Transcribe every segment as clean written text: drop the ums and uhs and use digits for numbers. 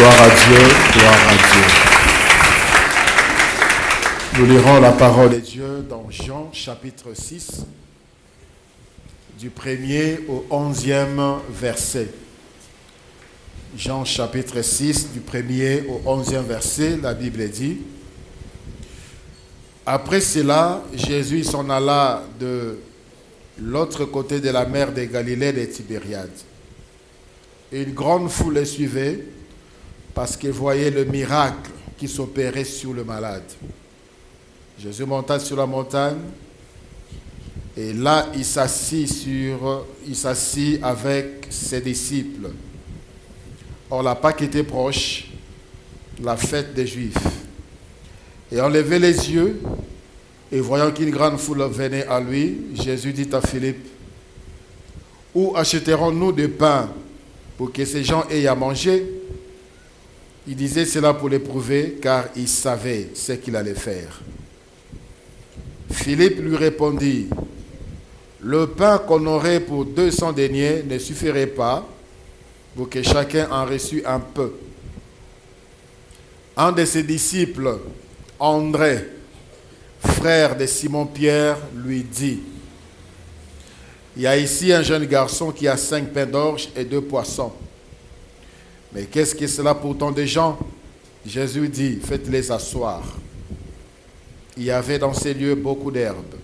Gloire à Dieu, gloire à Dieu. Nous lirons la parole de Dieu dans Jean chapitre 6, du 1er au 11e verset. Jean chapitre 6, du 1er au 11e verset, la Bible dit: Après cela, Jésus s'en alla de l'autre côté de la mer de Galilée de Tibériade. Une grande foule le suivait parce qu'il voyait le miracle qui s'opérait sur le malade. Jésus monta sur la montagne et là il s'assit avec ses disciples. Or la Pâque était proche, la fête des Juifs. Et en levant les yeux et voyant qu'une grande foule venait à lui, Jésus dit à Philippe: Où achèterons-nous du pain pour que ces gens aient à manger? Il disait cela pour l'éprouver, car il savait ce qu'il allait faire. Philippe lui répondit: Le pain qu'on aurait pour 200 deniers ne suffirait pas pour que chacun en reçût un peu. Un de ses disciples, André, frère de Simon-Pierre, lui dit: Il y a ici un jeune garçon qui a 5 pains d'orge et 2 poissons. Mais qu'est-ce que cela pour tant de gens? Jésus dit: Faites-les asseoir. Il y avait dans ces lieux beaucoup d'herbes.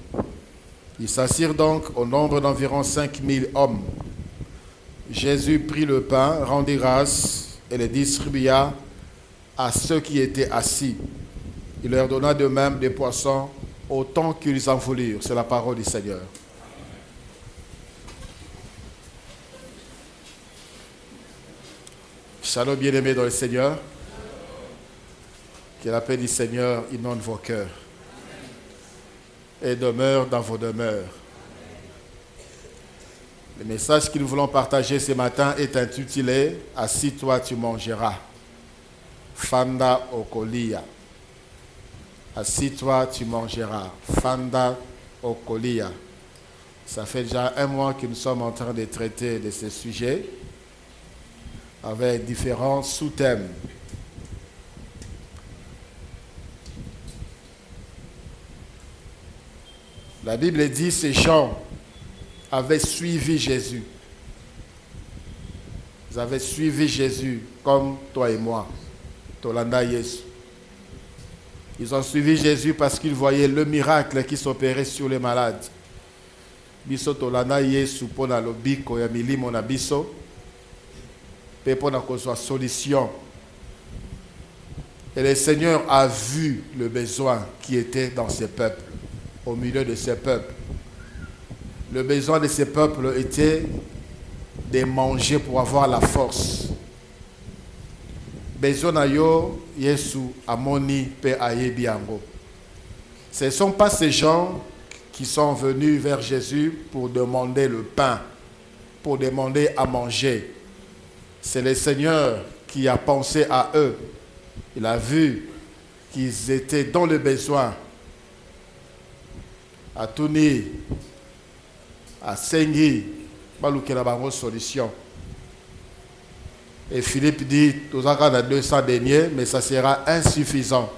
Ils s'assirent donc au nombre d'environ 5000 hommes. Jésus prit le pain, rendit grâce et le distribua à ceux qui étaient assis. Il leur donna de même des poissons autant qu'ils en voulurent. C'est la parole du Seigneur. Shalom, bien-aimés dans le Seigneur. Que la paix du Seigneur inonde vos cœurs et demeure dans vos demeures. Le message que nous voulons partager ce matin est intitulé « Assis-toi, tu mangeras ». Fanda Okolia. Assis-toi, tu mangeras. Fanda Okolia. Ça fait déjà 1 mois que nous sommes en train de traiter de ce sujet avec différents sous-thèmes. La Bible dit que ces gens avaient suivi Jésus. Ils avaient suivi Jésus comme toi et moi. Tolanda Yesu. Ils ont suivi Jésus parce qu'ils voyaient le miracle qui s'opérait sur les malades. Biso Tolanda Yesu pona lobiko ya milimo na biso. Pour la solution. Et le Seigneur a vu le besoin qui était dans ces peuples, au milieu de ces peuples. Le besoin de ces peuples était de manger pour avoir la force. Besoin na yo Yesu amoni pe ayebi yango. Ce ne sont pas ces gens qui sont venus vers Jésus pour demander le pain, pour demander à manger. C'est le Seigneur qui a pensé à eux. Il a vu qu'ils étaient dans le besoin. À Touni, à Sengi, il y a une solution. Et Philippe dit, nous avons 200 deniers, mais ça sera insuffisant.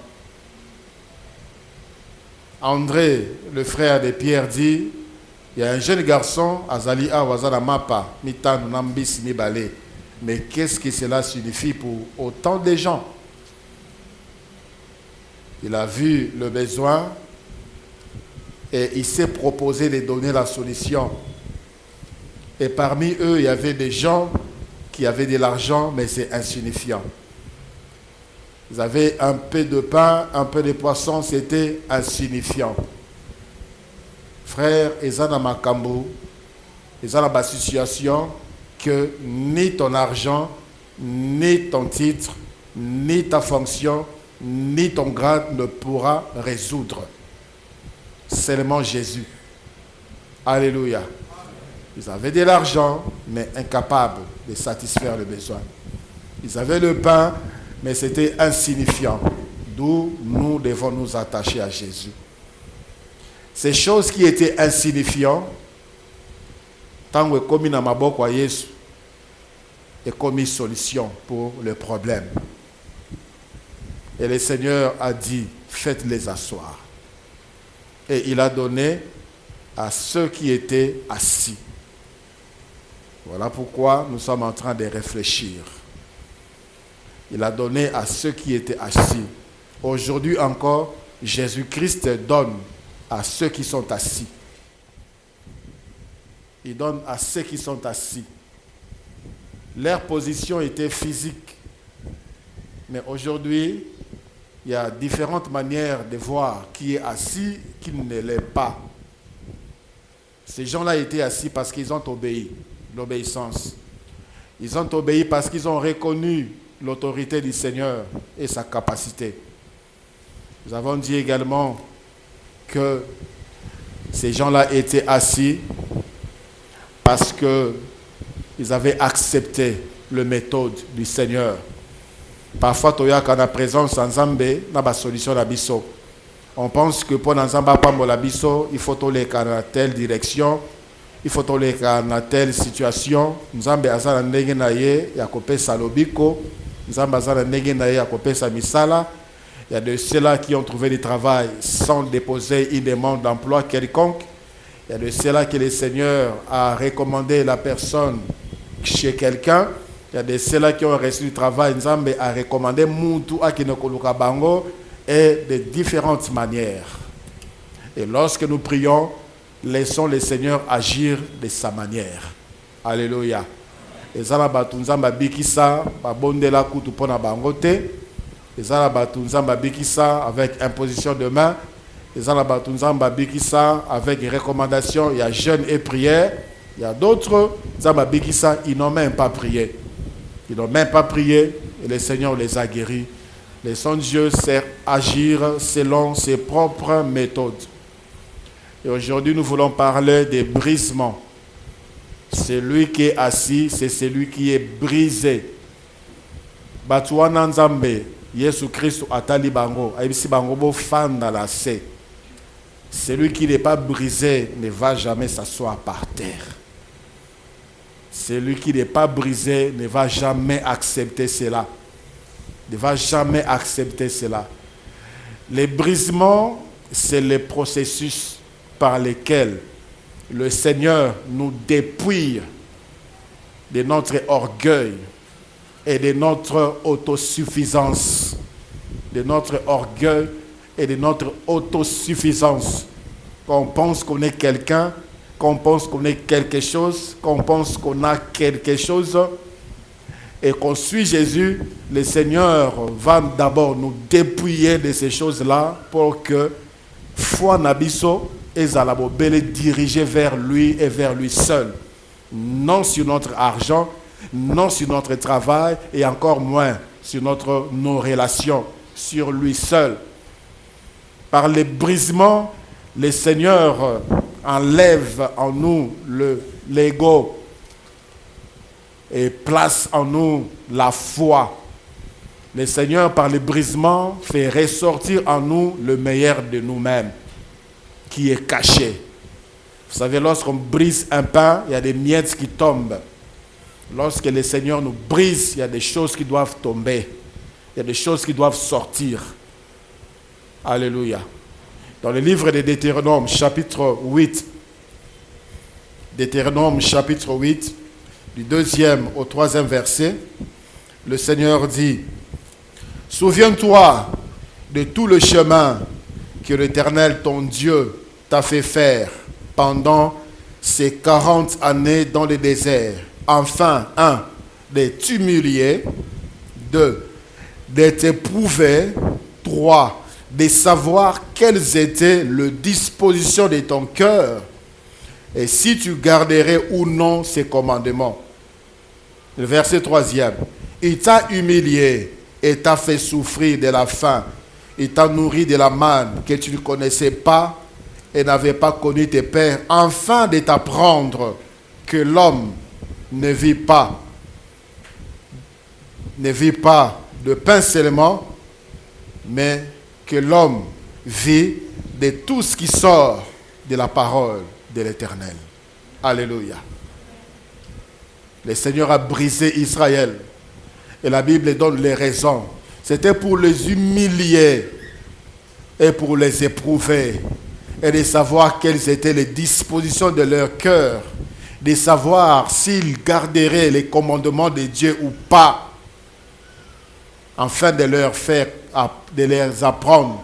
André, le frère de Pierre, dit, il y a un jeune garçon, Azali Awazana Mapa, Mitan Nambis Nibale. Mais qu'est-ce que cela signifie pour autant de gens? Il a vu le besoin et il s'est proposé de donner la solution. Et parmi eux, il y avait des gens qui avaient de l'argent, mais c'est insignifiant. Ils avaient un peu de pain, un peu de poisson, c'était insignifiant. Frère, Ezana Makambo, Ezana Bassociation, que ni ton argent, ni ton titre, ni ta fonction, ni ton grade ne pourra résoudre. Seulement Jésus. Alléluia. Ils avaient de l'argent, mais incapables de satisfaire le besoin. Ils avaient le pain, mais c'était insignifiant. D'où nous devons nous attacher à Jésus. Ces choses qui étaient insignifiantes, tant que comme na maboko à Yesu, et comme une solution pour le problème. Et le Seigneur a dit, faites-les asseoir. Et il a donné à ceux qui étaient assis. Voilà pourquoi nous sommes en train de réfléchir. Il a donné à ceux qui étaient assis. Aujourd'hui encore, Jésus-Christ donne à ceux qui sont assis. Il donne à ceux qui sont assis. Leur position était physique. Mais aujourd'hui, il y a différentes manières de voir qui est assis, qui ne l'est pas. Ces gens-là étaient assis parce qu'ils ont obéi, l'obéissance. Ils ont obéi parce qu'ils ont reconnu l'autorité du Seigneur et sa capacité. Nous avons dit également que ces gens-là étaient assis parce qu'ils avaient accepté la méthode du Seigneur. Parfois, toyaka na présence en Zambé, na ba solution la biso. On pense que pour Nzamba pambo la biso, il faut toler dans telle direction, il faut toler dans telle situation. Nzambe azana ndenge na ye ya kopesa lobiko, Nzambe azana ndenge na ye ya kopesa misala. Il y a de ceux-là qui ont trouvé du travail sans déposer une demande d'emploi quelconque. Il y a de ceux-là que le Seigneur a recommandé la personne chez quelqu'un. Il y a de ceux-là qui ont reçu du travail. Nzambe a recommandé Muntu Akinokoluka Bango et de différentes manières. Et lorsque nous prions, laissons le Seigneur agir de sa manière. Alléluia. Et zala batu Nzamba bikisa babondela kutu pona bangote. Et zala batu Nzamba bikisa avec imposition de main. Et zala batu Nzamba bikisa avec recommandation. Il y a jeûne et prière. Il y a d'autres Nzamba bikisa, ils n'ont même pas prié. Ils n'ont même pas prié et le Seigneur les a guéris. Laissons Dieu agir selon ses propres méthodes. Et aujourd'hui, nous voulons parler des brisements. Celui qui est assis, c'est celui qui est brisé. Batuana Nzambe, Yesu Christ atali bango, aibisi bango bo fan dans la sé. Celui qui n'est pas brisé ne va jamais s'asseoir par terre. Celui qui n'est pas brisé ne va jamais accepter cela. Ne va jamais accepter cela. Les brisements, c'est le processus par lequel le Seigneur nous dépouille de notre orgueil et de notre autosuffisance. De notre orgueil et de notre autosuffisance. Quand on pense qu'on est quelqu'un, qu'on pense qu'on est quelque chose, qu'on pense qu'on a quelque chose, et qu'on suit Jésus, le Seigneur va d'abord nous dépouiller de ces choses-là pour que foi nabiso et zalabo bele diriger vers lui et vers lui seul. Non sur notre argent, non sur notre travail et encore moins sur nos relations, sur lui seul. Par les brisements, le Seigneur enlève en nous l'ego et place en nous la foi. Le Seigneur, par le brisement, fait ressortir en nous le meilleur de nous-mêmes, qui est caché. Vous savez, lorsqu'on brise un pain, il y a des miettes qui tombent. Lorsque le Seigneur nous brise, il y a des choses qui doivent tomber. Il y a des choses qui doivent sortir. Alléluia. Dans le livre de Deutéronome, chapitre 8, Deutéronome, chapitre 8, du 2e au 3e verset, le Seigneur dit, « Souviens-toi de tout le chemin que l'Éternel, ton Dieu, t'a fait faire pendant ces 40 années dans le désert. Enfin, 1, de t'humilier, 2, de t'éprouver, 3, de savoir quelles étaient les dispositions de ton cœur et si tu garderais ou non ses commandements. » Le verset 3e. Il t'a humilié et t'a fait souffrir de la faim. Il t'a nourri de la manne que tu ne connaissais pas et n'avais pas connu tes pères, afin de t'apprendre que l'homme ne vit pas de pain seulement, mais que l'homme vit de tout ce qui sort de la parole de l'Éternel. Alléluia. Le Seigneur a brisé Israël. Et la Bible donne les raisons. C'était pour les humilier et pour les éprouver et de savoir quelles étaient les dispositions de leur cœur, de savoir s'ils garderaient les commandements de Dieu ou pas, afin de leur apprendre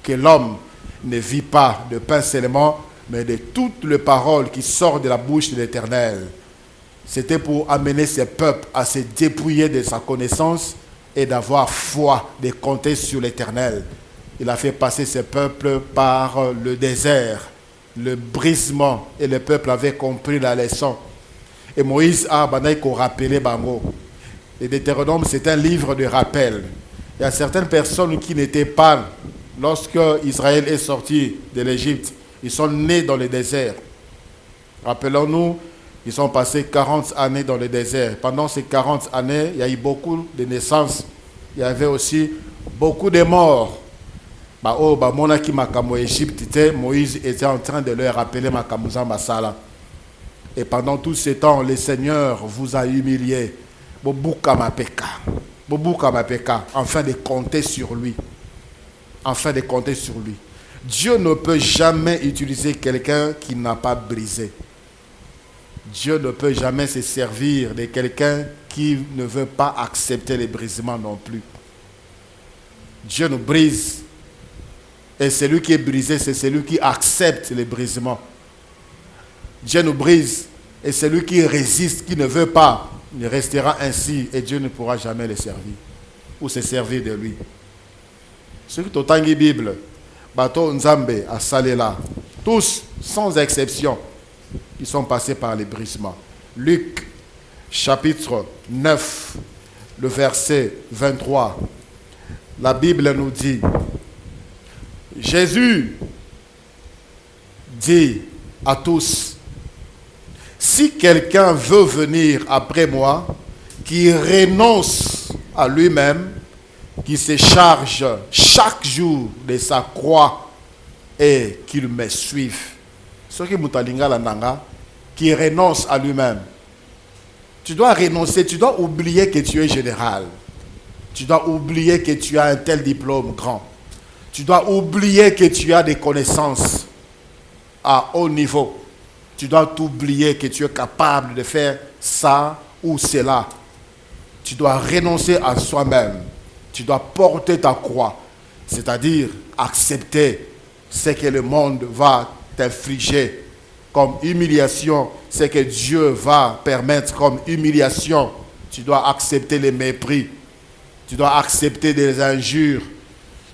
que l'homme ne vit pas de pain seulement, mais de toutes les paroles qui sortent de la bouche de l'Éternel. C'était pour amener ce peuple à se dépouiller de sa connaissance et d'avoir foi, de compter sur l'Éternel. Il a fait passer ce peuple par le désert, le brisement, et le peuple avait compris la leçon. Et Moïse a rappelé Bango. Le Deutéronome, c'est un livre de rappel. Il y a certaines personnes qui n'étaient pas, lorsque Israël est sorti de l'Égypte, ils sont nés dans le désert. Rappelons-nous, ils sont passés 40 années dans le désert. Pendant ces 40 années, il y a eu beaucoup de naissances. Il y avait aussi beaucoup de morts. Moïse était en train de leur rappeler Makamouza Masala. Et pendant tout ce temps, le Seigneur vous a humilié. Afin de compter sur lui. Afin de compter sur lui. Dieu ne peut jamais utiliser quelqu'un qui n'a pas brisé. Dieu ne peut jamais se servir de quelqu'un qui ne veut pas accepter les brisements non plus. Dieu nous brise. Et celui qui est brisé, c'est celui qui accepte les brisements. Dieu nous brise. Et celui qui résiste, qui ne veut pas, il restera ainsi. Et Dieu ne pourra jamais le servir. Ou se servir de lui. Ceux qui ont la Bible, Bato Nzambe, à Salela, tous, sans exception, ils sont passés par les brisements. Luc, chapitre 9, le verset 23. La Bible nous dit, Jésus dit à tous, si quelqu'un veut venir après moi, qui renonce à lui-même, qui se charge chaque jour de sa croix et qu'il me suive. Ce qui mutalinga la nanga, qui renonce à lui-même. Tu dois renoncer, tu dois oublier que tu es général. Tu dois oublier que tu as un tel diplôme grand. Tu dois oublier que tu as des connaissances à haut niveau. Tu dois t'oublier que tu es capable de faire ça ou cela. Tu dois renoncer à soi-même. Tu dois porter ta croix. C'est-à-dire accepter ce que le monde va t'infliger comme humiliation, ce que Dieu va permettre comme humiliation. Tu dois accepter les mépris. Tu dois accepter des injures.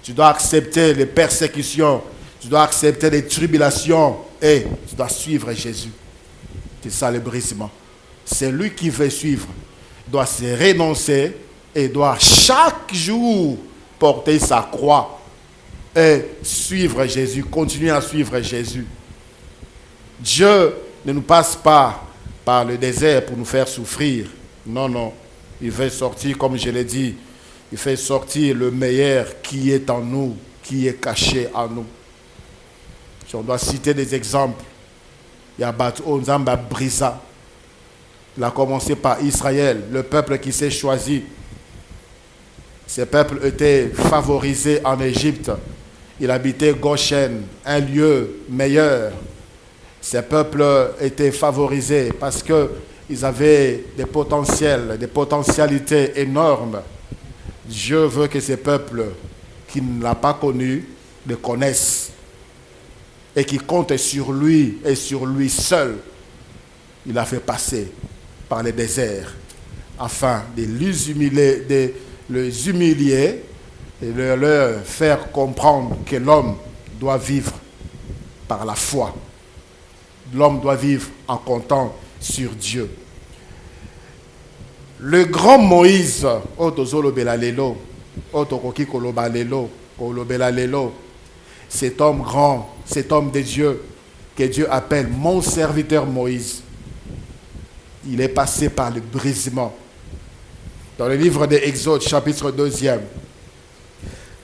Tu dois accepter les persécutions. Tu dois accepter les tribulations. Et tu dois suivre Jésus. C'est ça le brisement. C'est lui qui veut suivre. Il doit se renoncer et doit chaque jour porter sa croix et suivre Jésus. Continuer à suivre Jésus. Dieu ne nous passe pas par le désert pour nous faire souffrir. Non, non. Il veut sortir, comme je l'ai dit, il fait sortir le meilleur qui est en nous, qui est caché en nous. Si on doit citer des exemples, il y a Onzamba Brisa. Il a commencé par Israël, le peuple qui s'est choisi. Ce peuple était favorisé en Égypte. Il habitait Goshen, un lieu meilleur. Ces peuples étaient favorisés parce qu'ils avaient des potentiels, des potentialités énormes. Dieu veut que ces peuples qui ne l'ont pas connu le connaissent et qui comptent sur lui et sur lui seul. Il a fait passer par les déserts afin de les humilier et de leur faire comprendre que l'homme doit vivre par la foi. L'homme doit vivre en comptant sur Dieu. Le grand Moïse, cet homme grand, cet homme de Dieu, que Dieu appelle mon serviteur Moïse, il est passé par le brisement. Dans le livre de Exode, chapitre 2,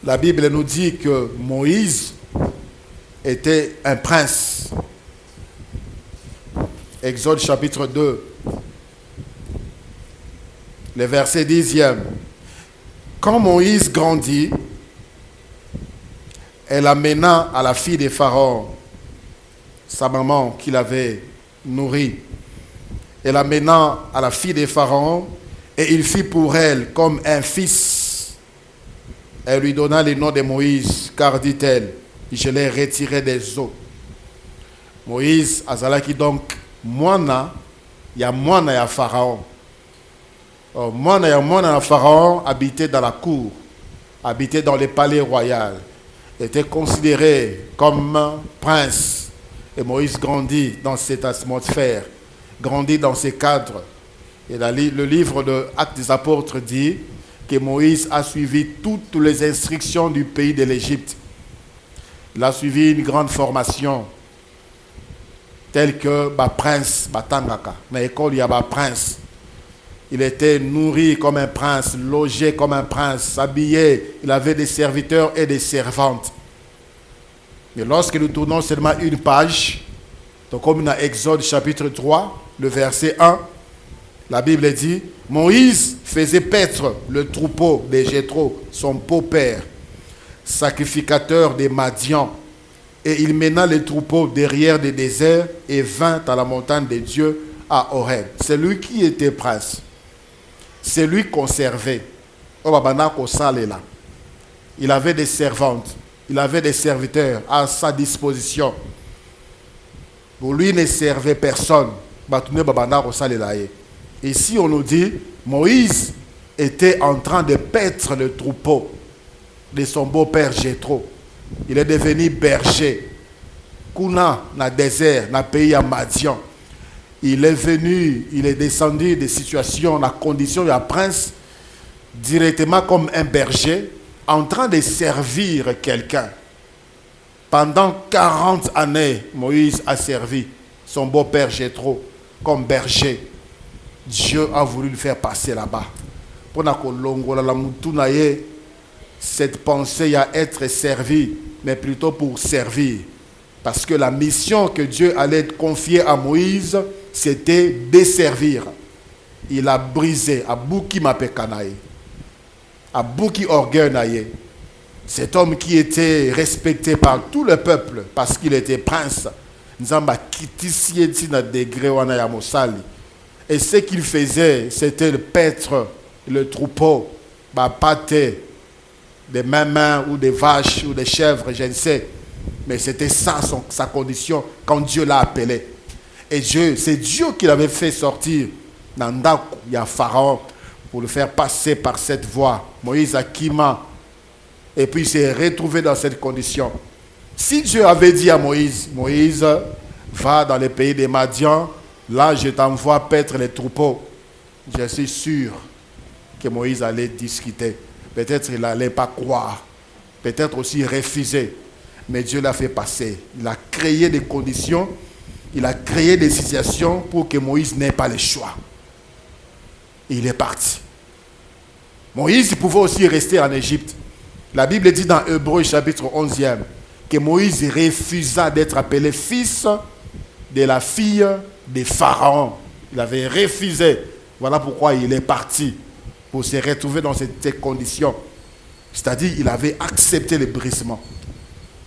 la Bible nous dit que Moïse était un prince. Exode chapitre 2, le verset 10. Quand Moïse grandit, elle amena à la fille de Pharaon, sa maman qui l'avait nourrie. Elle amena à la fille de Pharaon et il fit pour elle comme un fils. Elle lui donna le nom de Moïse, car dit-elle, je l'ai retiré des eaux. Moïse azalaki donc mwana ya Pharaon. Mwana ya Pharaon habitait dans la cour, habitait dans le palais royal, était considéré comme prince. Et Moïse grandit dans cette atmosphère, grandit dans ces cadres. Et le livre de Actes des Apôtres dit que Moïse a suivi toutes les instructions du pays de l'Égypte. Il a suivi une grande formation, telle que prince, Batangaka. Dans l'école, il y a prince. Il était nourri comme un prince, logé comme un prince, habillé. Il avait des serviteurs et des servantes. Mais lorsque nous tournons seulement une page, donc comme dans Exode chapitre 3, le verset 1, la Bible dit, Moïse faisait paître le troupeau de Jéthro, son beau-père, sacrificateur des Madians, et il mena les troupeaux derrière des déserts et vint à la montagne de Dieu à Horeb. C'est lui qui était prince. C'est lui qu'on servait. Il avait des servantes, il avait des serviteurs à sa disposition. Pour lui, il ne servait personne. Ici, on nous dit, Moïse était en train de paître le troupeau de son beau-père Jéthro. Il est devenu berger. Kuna, dans le désert, dans le pays à Madian. Il est venu, il est descendu des situations, la condition d'un prince, directement comme un berger, en train de servir quelqu'un. Pendant 40 années, Moïse a servi son beau-père Jéthro comme berger. Dieu a voulu le faire passer là-bas. Pour cette pensée à être servi, mais plutôt pour servir. Parce que la mission que Dieu allait confier à Moïse, c'était de servir. Il a brisé, à Bouki Mapekanaï, à Bouki Orgueil. Cet homme qui était respecté par tout le peuple, parce qu'il était prince, et ce qu'il faisait, c'était le paître, le troupeau, pâté, des mains ou des vaches ou des chèvres, je ne sais. Mais c'était ça sa condition quand Dieu l'a appelé. Et c'est Dieu qui l'avait fait sortir d'Andakou, il y a Pharaon, pour le faire passer par cette voie. Moïse a Kima. Et puis il s'est retrouvé dans cette condition. Si Dieu avait dit à Moïse, Moïse, va dans les pays des Madians, là je t'envoie paître les troupeaux. Je suis sûr que Moïse allait discuter. Peut-être il n'allait pas croire. Peut-être aussi refuser. Mais Dieu l'a fait passer. Il a créé des conditions. Il a créé des situations pour que Moïse n'ait pas le choix. Et il est parti. Moïse pouvait aussi rester en Égypte. La Bible dit dans Hébreux chapitre 11e que Moïse refusa d'être appelé fils de la fille de Pharaon. Il avait refusé. Voilà pourquoi il est parti. Pour se retrouver dans cette condition. C'est-à-dire qu'il avait accepté le brisement.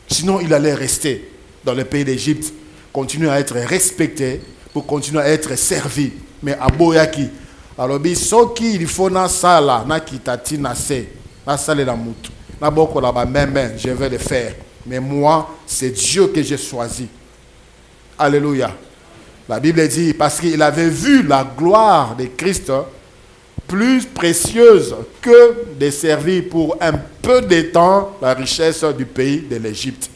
Sinon, il allait rester dans le pays d'Égypte, continuer à être respecté, pour continuer à être servi. Mais à Boyaki, alors, il faut na sala, na kitati na se, na sale na mutu, na boko la ba même, je vais le faire. Mais moi, c'est Dieu que j'ai choisi. Alléluia. La Bible dit, parce qu'il avait vu la gloire de Christ, plus précieuse que de servir pour un peu de temps la richesse du pays de l'Égypte.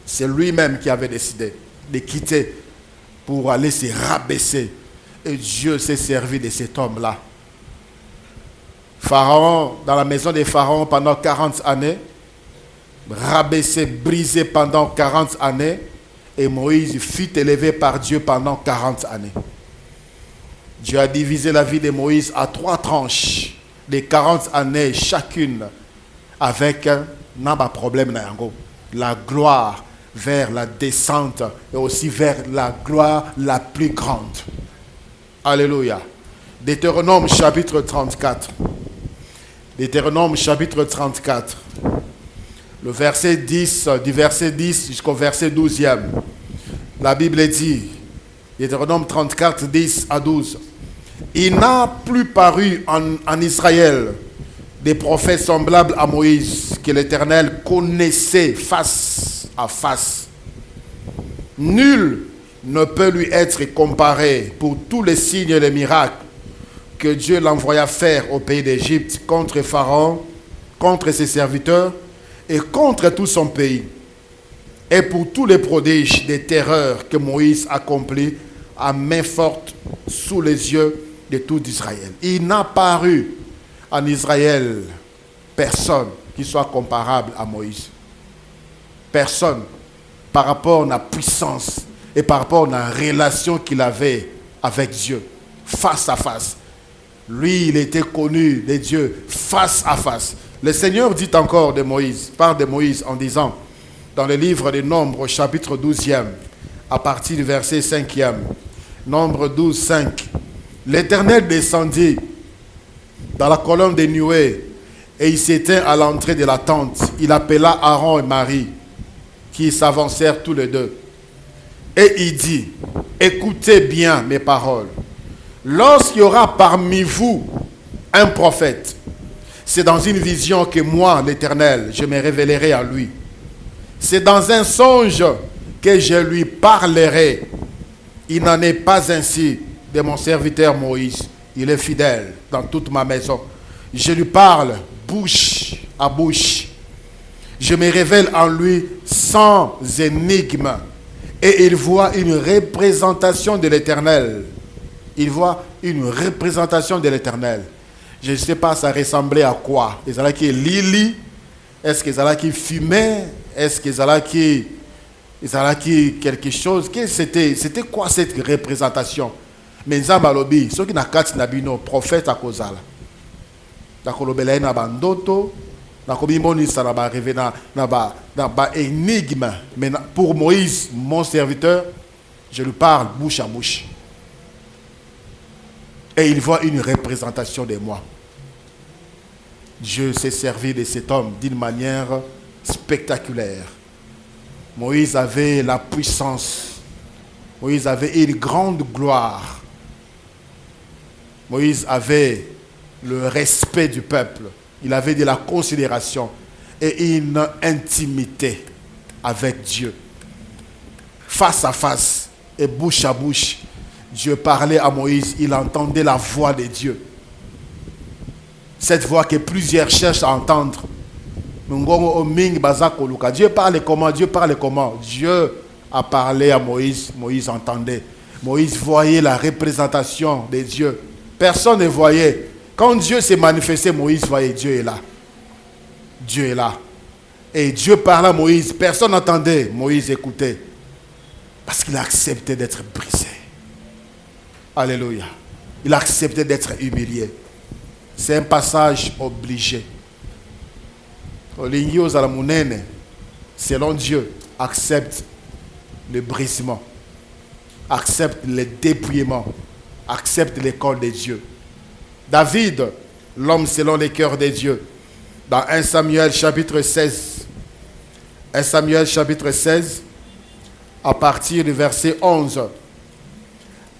C'est lui-même qui avait décidé de quitter pour aller se rabaisser. Et Dieu s'est servi de cet homme-là. Pharaon, dans la maison de Pharaon pendant 40 années, rabaissé, brisé pendant 40 années, et Moïse fut élevé par Dieu pendant 40 années. Dieu a divisé la vie de Moïse à 3 tranches de 40 années chacune avec un problème. La gloire vers la descente et aussi vers la gloire la plus grande. Alléluia. Deutéronome chapitre 34. Deutéronome chapitre 34. Le verset 10, du verset 10 jusqu'au verset 12e. La Bible dit, Deutéronome 34, 10 à 12. Il n'a plus paru en Israël des prophètes semblables à Moïse que l'Éternel connaissait face à face. Nul ne peut lui être comparé pour tous les signes et les miracles que Dieu l'envoya faire au pays d'Égypte contre Pharaon, contre ses serviteurs et contre tout son pays. Et pour tous les prodiges des terreurs que Moïse accomplit à main forte sous les yeux de tout Israël. Il n'a paru en Israël personne qui soit comparable à Moïse. Personne par rapport à la puissance et par rapport à la relation qu'il avait avec Dieu, face à face. Lui, il était connu de Dieu face à face. Le Seigneur dit encore de Moïse, parle de Moïse en disant, dans le livre des Nombres, chapitre 12e, à partir du verset 5e, Nombre 12, 5. L'Éternel descendit dans la colonne des nuées et il s'éteint à l'entrée de la tente. Il appela Aaron et Marie, qui s'avancèrent tous les deux. Et il dit, écoutez bien mes paroles. Lorsqu'il y aura parmi vous un prophète, c'est dans une vision que moi, l'Éternel, je me révélerai à lui. C'est dans un songe que je lui parlerai. Il n'en est pas ainsi de mon serviteur Moïse. Il est fidèle dans toute ma maison. Je lui parle bouche à bouche. Je me révèle en lui sans énigme. Et il voit une représentation de l'Éternel. Il voit une représentation de l'Éternel. Je ne sais pas, ça ressemblait à quoi. Est-ce que c'est Lili? Est-ce que c'est fumait? Est-ce que c'est quelque chose? C'était quoi cette représentation? Mais Nzambalobi, ceux qui n'ont pas de prophète à Kozala. Nakolobela na bandoto, nakobimonisa na ba rêve na ba énigme. Mais pour Moïse, mon serviteur, je lui parle bouche à bouche. Et il voit une représentation de moi. Dieu s'est servi de cet homme d'une manière spectaculaire. Moïse avait la puissance. Moïse avait une grande gloire. Moïse avait le respect du peuple. Il avait de la considération et une intimité avec Dieu. Face à face et bouche à bouche, Dieu parlait à Moïse, il entendait la voix de Dieu. Cette voix que plusieurs cherchent à entendre. Dieu parle comment? Dieu parle comment? Dieu a parlé à Moïse, Moïse entendait. Moïse voyait la représentation de Dieu. Personne ne voyait. Quand Dieu s'est manifesté, Moïse voyait Dieu est là. Dieu est là. Et Dieu parlait à Moïse, personne n'entendait. Moïse écoutait. Parce qu'il a accepté d'être brisé. Alléluia. Il a accepté d'être humilié. C'est un passage obligé. Selon Dieu, accepte le brisement, accepte le dépouillement, accepte l'école de Dieu. David, l'homme selon le cœur de Dieu, dans 1 Samuel chapitre 16, 1 Samuel chapitre 16, à partir du verset 11.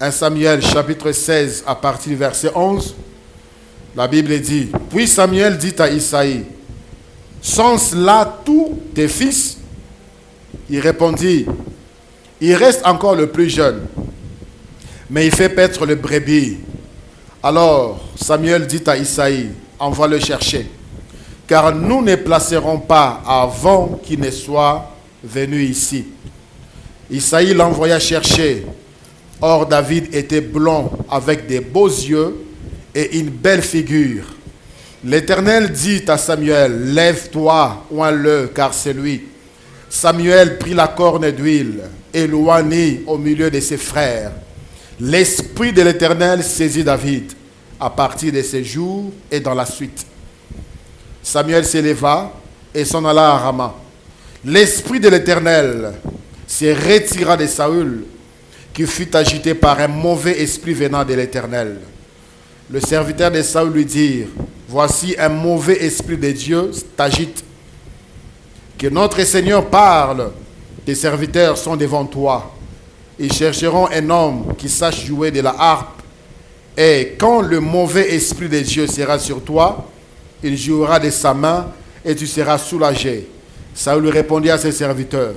1 Samuel chapitre 16, à partir du verset 11, la Bible dit, puis Samuel dit à Isaïe, sont-ce là tous tes fils? Il répondit, il reste encore le plus jeune, mais il fait paître le brebis. Alors Samuel dit à Isaïe, envoie le chercher, car nous ne placerons pas avant qu'il ne soit venu ici. Isaïe l'envoya chercher. Or David était blond avec des beaux yeux et une belle figure. L'Éternel dit à Samuel, lève-toi, oins-le, car c'est lui. Samuel prit la corne d'huile et l'oignit au milieu de ses frères. L'Esprit de l'Éternel saisit David à partir de ces jours et dans la suite. Samuel s'éleva et s'en alla à Rama. L'Esprit de l'Éternel se retira de Saül, qui fut agité par un mauvais esprit venant de l'Éternel. le serviteur de Saül lui dirent, voici un mauvais esprit de Dieu t'agite. Que notre Seigneur parle, tes serviteurs sont devant toi. Ils chercheront un homme qui sache jouer de la harpe. Et quand le mauvais esprit de Dieu sera sur toi, il jouera de sa main et tu seras soulagé. Saül répondit à ses serviteurs,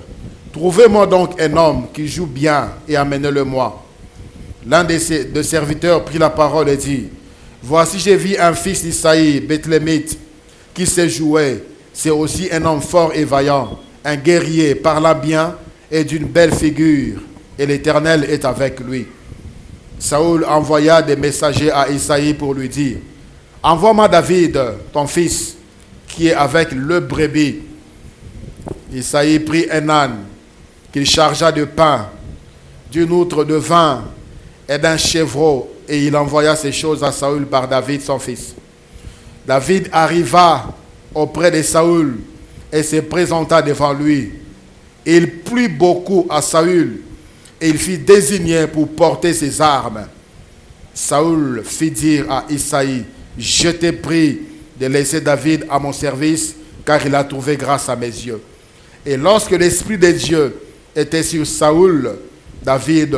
trouvez-moi donc un homme qui joue bien et amenez-le-moi. L'un de ses serviteurs prit la parole et dit, voici j'ai vu un fils d'Isaïe, Bethlémite, qui sait jouer. C'est aussi un homme fort et vaillant, un guerrier, parlant bien et d'une belle figure. Et l'Éternel est avec lui. Saül envoya des messagers à Isaïe pour lui dire, envoie-moi David, ton fils, qui est avec le brebis. Isaïe prit un âne qu'il chargea de pain, d'une outre de vin et d'un chevreau, et il envoya ces choses à Saül par David, son fils. David arriva auprès de Saül et se présenta devant lui. Il plut beaucoup à Saül et il fut désigné pour porter ses armes. Saül fit dire à Isaïe, je t'ai pris de laisser David à mon service, car il a trouvé grâce à mes yeux. Et lorsque l'Esprit de Dieu était sur Saül, David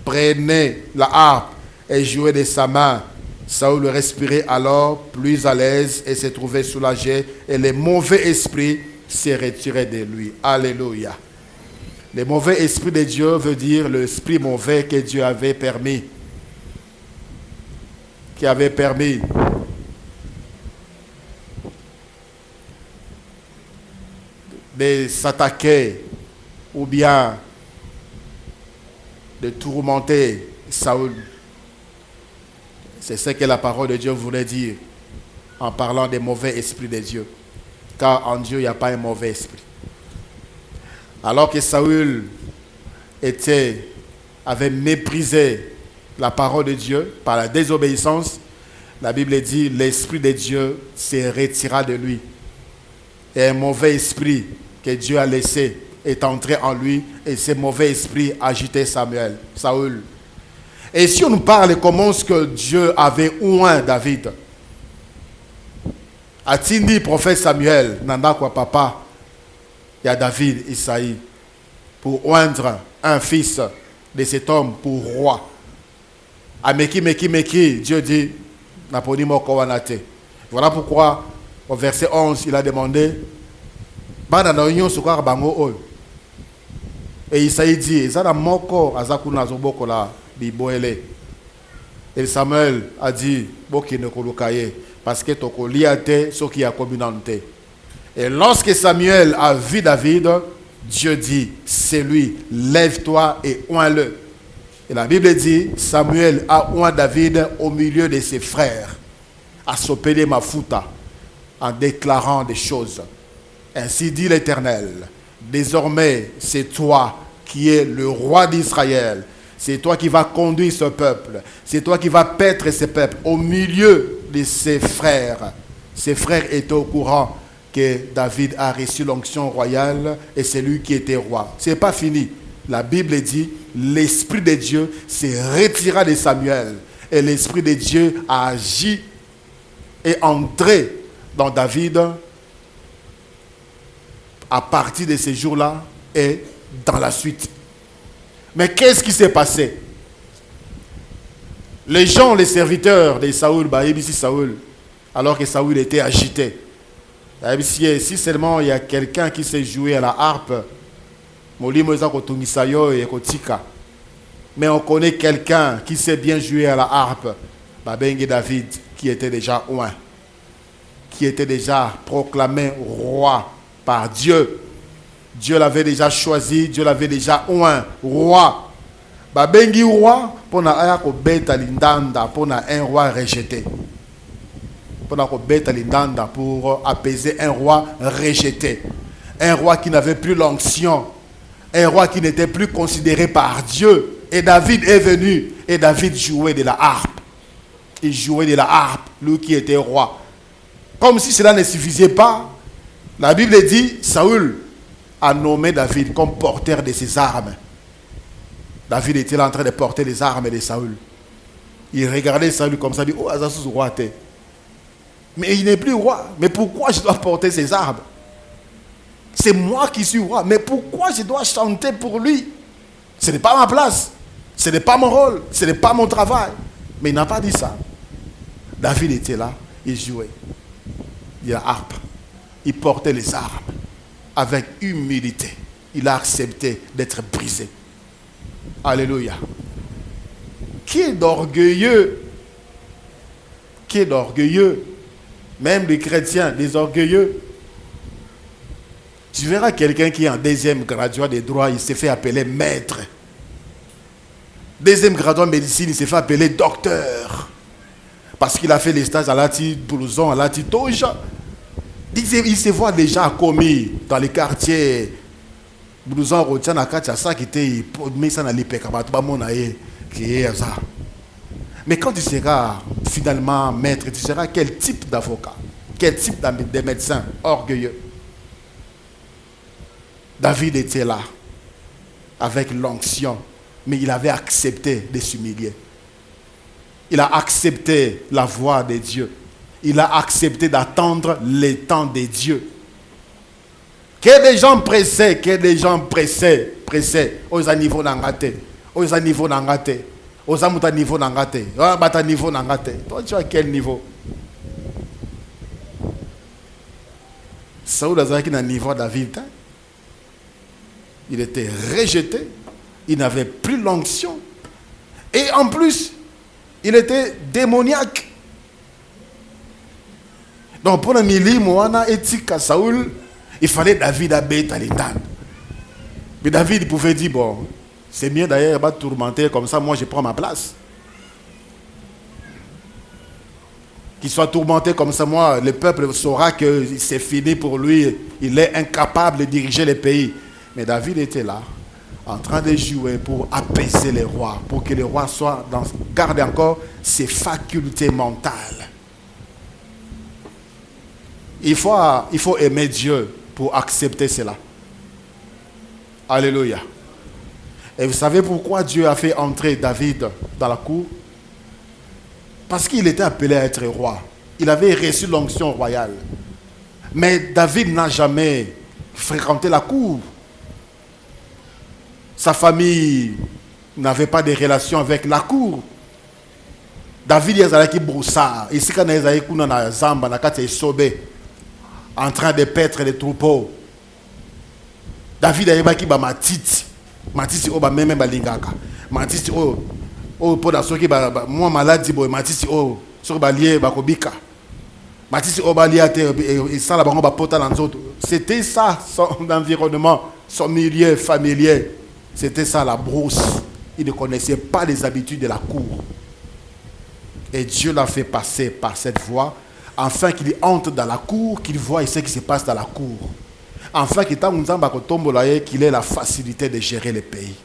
prenait la harpe et jouait de sa main. Saül respirait alors plus à l'aise et se trouvait soulagé, et les mauvais esprits se retiraient de lui. Alléluia. Le mauvais esprit de Dieu veut dire l'esprit mauvais que Dieu avait permis. Qui avait permis de s'attaquer ou bien de tourmenter Saül. C'est ce que la parole de Dieu voulait dire en parlant des mauvais esprits de Dieu. Car en Dieu, il n'y a pas un mauvais esprit. Alors que Saül avait méprisé la parole de Dieu par la désobéissance, la Bible dit l'Esprit de Dieu se retira de lui. Et un mauvais esprit que Dieu a laissé est entré en lui, et ce mauvais esprit agitait Saül. Et si on nous parle comment est-ce que Dieu avait oint David, a-t-il prophète Samuel, nanda quoi papa, il y a David, Isaïe, pour oindre un fils de cet homme pour roi. A meki, Dieu dit, Naponi moko wanate. Voilà pourquoi, au verset 11, il a demandé, et Isaïe dit, Zana moko azakuna zoboko la biboele. Et Samuel a dit, Boki ne kolukaye, parce que toko liate ce qui a communauté. Et lorsque Samuel a vu David, Dieu dit, c'est lui, lève-toi et oins-le. Et la Bible dit, Samuel a oint David au milieu de ses frères, à s'opérer Mafuta, en déclarant des choses. Ainsi dit l'Éternel, désormais c'est toi qui es le roi d'Israël. C'est toi qui vas conduire ce peuple. C'est toi qui vas paître ce peuple au milieu de ses frères. Ses frères étaient au courant que David a reçu l'onction royale et c'est lui qui était roi. Ce n'est pas fini. La Bible dit, l'Esprit de Dieu se retira de Samuel et l'Esprit de Dieu a agi et entré dans David à partir de ces jours-là et dans la suite. Mais qu'est-ce qui s'est passé? Les gens, les serviteurs de Saül, Saül, alors que Saül était agité. Si seulement il y a quelqu'un qui sait jouer à la harpe, mais on connaît quelqu'un qui sait bien jouer à la harpe, David, qui était déjà oint, qui était déjà proclamé roi par Dieu. Dieu l'avait déjà choisi, Dieu l'avait déjà oint roi. Babengi roi pour un roi rejeté. Pour apaiser un roi rejeté. Un roi qui n'avait plus l'onction. Un roi qui n'était plus considéré par Dieu. Et David est venu et David jouait de la harpe. Il jouait de la harpe, lui qui était roi. Comme si cela ne suffisait pas, la Bible dit, Saül a nommé David comme porteur de ses armes. David était en train de porter les armes de Saül. Il regardait Saül comme ça, il dit, oh, Azasus roi t'es. Mais il n'est plus roi. Mais pourquoi je dois porter ces armes? C'est moi qui suis roi. Mais pourquoi je dois chanter pour lui? Ce n'est pas ma place. Ce n'est pas mon rôle. Ce n'est pas mon travail. Mais il n'a pas dit ça. David était là. Il jouait. Il a harpe. Il portait les armes. Avec humilité. Il a accepté d'être brisé. Alléluia. Qui est d'orgueilleux? Qui est d'orgueilleux? Même les chrétiens, des orgueilleux. Tu verras quelqu'un qui est en deuxième graduat de droit, il s'est fait appeler maître. Deuxième graduat de médecine, il s'est fait appeler docteur. Parce qu'il a fait les stages à l'Ati Blouson, à l'Ati Toja. Il se voit déjà commis dans les quartiers. Blouson, Rotian, Akacha, ça qui était, mais ça n'a pas qui est ça. Mais quand tu seras finalement maître, tu seras quel type d'avocat? Quel type de médecin orgueilleux? David était là, avec l'onction, mais il avait accepté de s'humilier. Il a accepté la voix de Dieu. Il a accepté d'attendre le temps de Dieu. Que des gens pressés, que des gens pressés. Aux niveaux n'angaté. Aux niveaux n'angaté. Aux amuta niveau n'angaté. Bata niveau n'angaté. Toi, tu as quel niveau? Saoul a dit niveau David. Il était rejeté. Il n'avait plus l'onction. Et en plus, il était démoniaque. Donc pour le milieu, Moana éthique à Saoul, il fallait David à Bétalitan. Mais David pouvait dire, bon, c'est bien d'ailleurs, il va tourmenter comme ça, moi je prends ma place. Qu'il soit tourmenté comme ça, moi, le peuple saura que c'est fini pour lui, il est incapable de diriger le pays. Mais David était là, en train de jouer pour apaiser les rois, pour que les rois gardent encore ses facultés mentales. Il faut aimer Dieu pour accepter cela. Alléluia. Et vous savez pourquoi Dieu a fait entrer David dans la cour? Parce qu'il était appelé à être roi. Il avait reçu l'onction royale. Mais David n'a jamais fréquenté la cour. Sa famille n'avait pas de relation avec la cour. David est broussard. Ici, quand il est Zamba, en train de paître les troupeaux. David a dit matiti. Matiti o ba même balingaka. Matiti o pour soki ba moi malade boy matiti o sur ba lié ba kobika. Matiti o ba lié et ça la bango ba pota dans autres. C'était ça son environnement, son milieu familier. C'était ça la brousse. Il ne connaissait pas les habitudes de la cour. Et Dieu l'a fait passer par cette voie, afin qu'il entre dans la cour, qu'il voie ce qui se passe dans la cour. Afin qu'il ait la facilité de gérer le pays.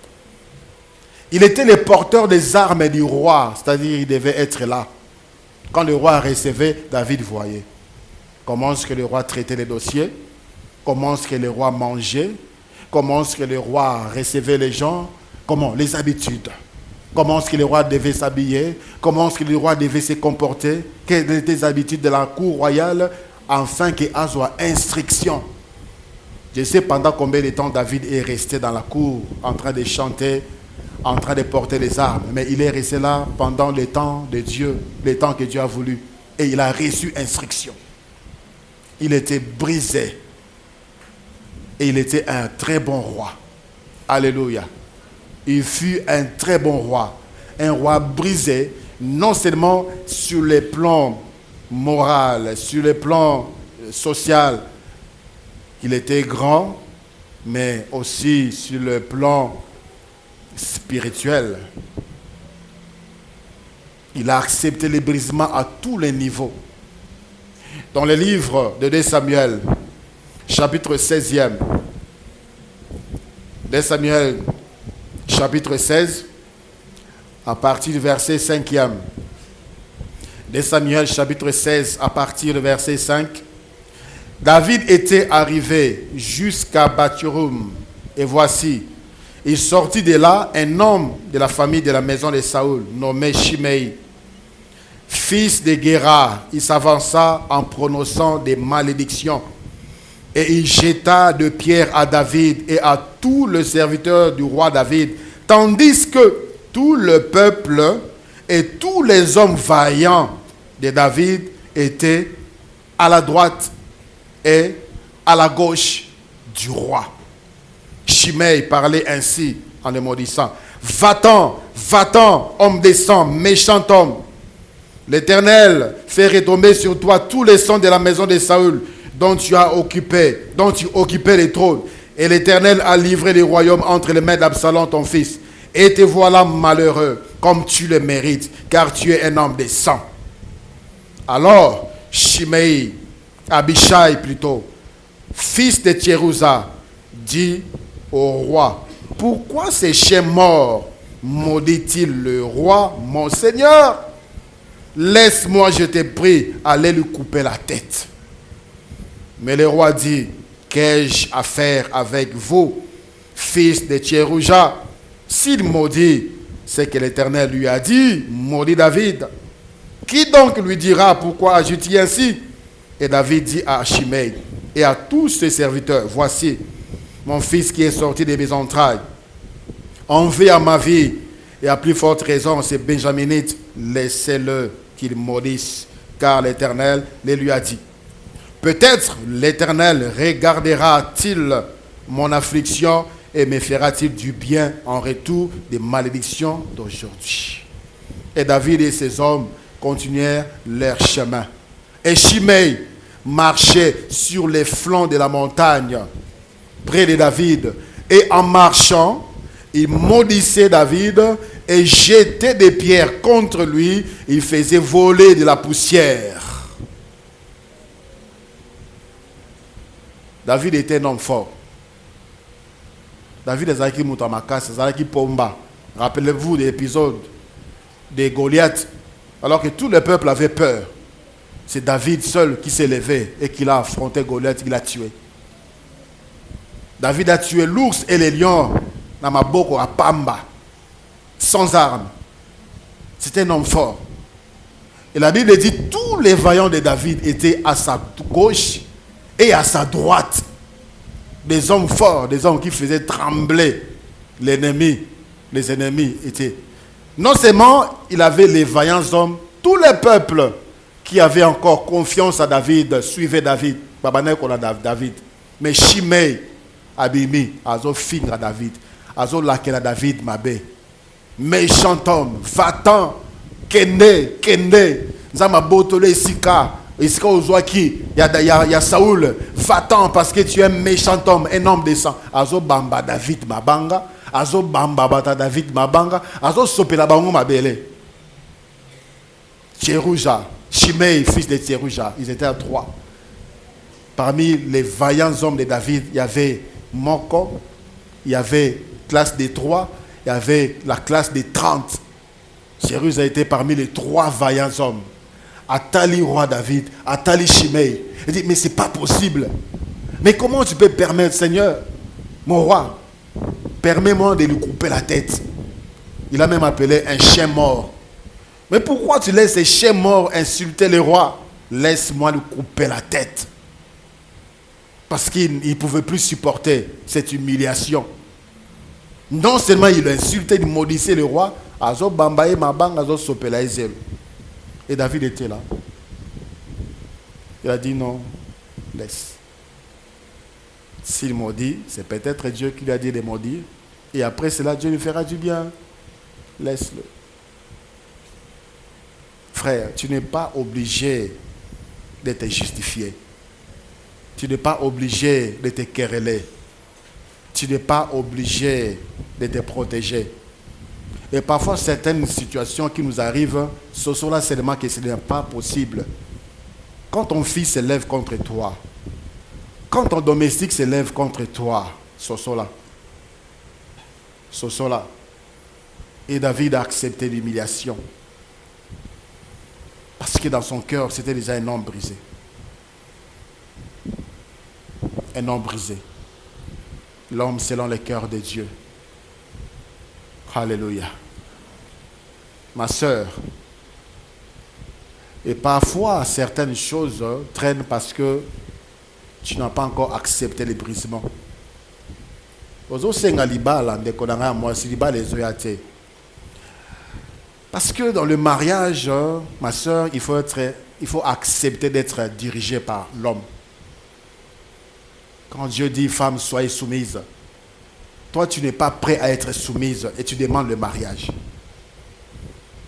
Il était le porteur des armes du roi, c'est-à-dire il devait être là. Quand le roi recevait, David voyait. Comment est-ce que le roi traitait les dossiers? Comment est-ce que le roi mangeait? Comment est-ce que le roi recevait les gens? Comment? Les habitudes. Comment est-ce que le roi devait s'habiller? Comment est-ce que le roi devait se comporter? Quelles étaient les habitudes de la cour royale? Afin qu'il ait instruction. Je sais pendant combien de temps David est resté dans la cour, en train de chanter, en train de porter les armes. Mais il est resté là pendant le temps de Dieu, le temps que Dieu a voulu. Et il a reçu instruction. Il était brisé. Et il était un très bon roi. Alléluia. Il fut un très bon roi. Un roi brisé, non seulement sur le plan moral, sur le plan social. Il était grand, mais aussi sur le plan spirituel. Il a accepté les brisements à tous les niveaux. Dans le livre de 2 Samuel, chapitre 16e, 2 Samuel, chapitre 16, à partir du verset 5e. 2 Samuel, chapitre 16, à partir du verset 5. David était arrivé jusqu'à Bathurum. Et voici, il sortit de là un homme de la famille de la maison de Saoul, nommé Shimei, fils de Guéra, il s'avança en prononçant des malédictions. Et il jeta de pierres à David et à tous les serviteurs du roi David, tandis que tout le peuple et tous les hommes vaillants de David étaient à la droite et à la gauche du roi. Shimei parlait ainsi en le maudissant. Va-t'en, va-t'en, homme des sangs, méchant homme. L'Éternel fait retomber sur toi tous les sons de la maison de Saül, dont tu occupais les trônes. Et l'Éternel a livré les royaumes entre les mains d'Absalom, ton fils. Et te voilà malheureux, comme tu le mérites, car tu es un homme de sang. Alors, Abishai plutôt, fils de Thérouza, dit au roi, pourquoi ces chiens morts maudit-il le roi, mon seigneur? Laisse-moi, je te prie, aller lui couper la tête. Mais le roi dit, qu'ai-je à faire avec vous, fils de Thérouza? S'il maudit, c'est que l'Éternel lui a dit, maudit David. Qui donc lui dira pourquoi agit-il ainsi? Et David dit à Shimei et à tous ses serviteurs, voici mon fils qui est sorti de mes entrailles. Envie à ma vie, et à plus forte raison, c'est Benjaminite, laissez-le qu'il maudisse, car l'Éternel le lui a dit. Peut-être l'Éternel regardera-t-il mon affliction et me fera-t-il du bien en retour des malédictions d'aujourd'hui. Et David et ses hommes continuèrent leur chemin. Et Shimei marchait sur les flancs de la montagne, près de David. Et en marchant, il maudissait David et jetait des pierres contre lui. Il faisait voler de la poussière. David était un homme fort. David est Moutamakas, Zalaki Pomba. Rappelez-vous de l'épisode de Goliath, alors que tout le peuple avait peur. C'est David seul qui s'est levé et qui l'a affronté Goliath, il l'a tué. David a tué l'ours et les lions dans Maboko à Pamba, sans armes. C'était un homme fort. Et la Bible dit tous les vaillants de David étaient à sa gauche et à sa droite. Des hommes forts, des hommes qui faisaient trembler l'ennemi. Les ennemis étaient. Non seulement il avait les vaillants hommes, tout le peuple qui avait encore confiance à David suivait David. David. Mais Shimei, Abimi, Azo Fingra David, Azo Lakela David Mabé. Méchant homme, va-t'en, Kende, Zama Botole Sika. Ici, il y a Saoul, va-t'en parce que tu es un méchant homme, un homme de sang. Azo Bamba David Mabanga, Azo Bamba Bata David Mabanga, Azo Sopela Bango Mabele. Thérouza, Shimei, fils de Thérouza, ils étaient à 3. Parmi les vaillants hommes de David, il y avait Moko, il y avait classe des 3, il y avait la classe des 30. Thérouza était parmi les 3 vaillants hommes. Atali roi David, Atali Shimei. Il dit, mais c'est pas possible. Mais comment tu peux permettre, Seigneur, mon roi, permets-moi de lui couper la tête. Il a même appelé un chien mort. Mais pourquoi tu laisses ces chiens morts insulter le roi? Laisse-moi lui couper la tête. Parce qu'il ne pouvait plus supporter cette humiliation. Non seulement il insultait, il maudissait le roi, Azo Bambaye Mabang, Azo Sopela Ezel. Et David était là. Il a dit non, laisse. S'il maudit, c'est peut-être Dieu qui lui a dit de maudire. Et après cela, Dieu lui fera du bien. Laisse-le. Frère, tu n'es pas obligé de te justifier. Tu n'es pas obligé de te quereller. Tu n'es pas obligé de te protéger. Et parfois, certaines situations qui nous arrivent, ce sont là seulement que ce n'est pas possible. Quand ton fils s'élève contre toi, quand ton domestique s'élève contre toi, ce sont là. Ce sont là. Et David a accepté l'humiliation. Parce que dans son cœur, c'était déjà un homme brisé. Un homme brisé. L'homme selon le cœur de Dieu. Alléluia. Ma sœur, Et parfois, certaines choses traînent parce que tu n'as pas encore accepté les brisements. Parce que dans le mariage, ma soeur, il faut accepter d'être dirigé par l'homme. Quand Dieu dit, femme, soyez soumise, toi, tu n'es pas prêt à être soumise et tu demandes le mariage.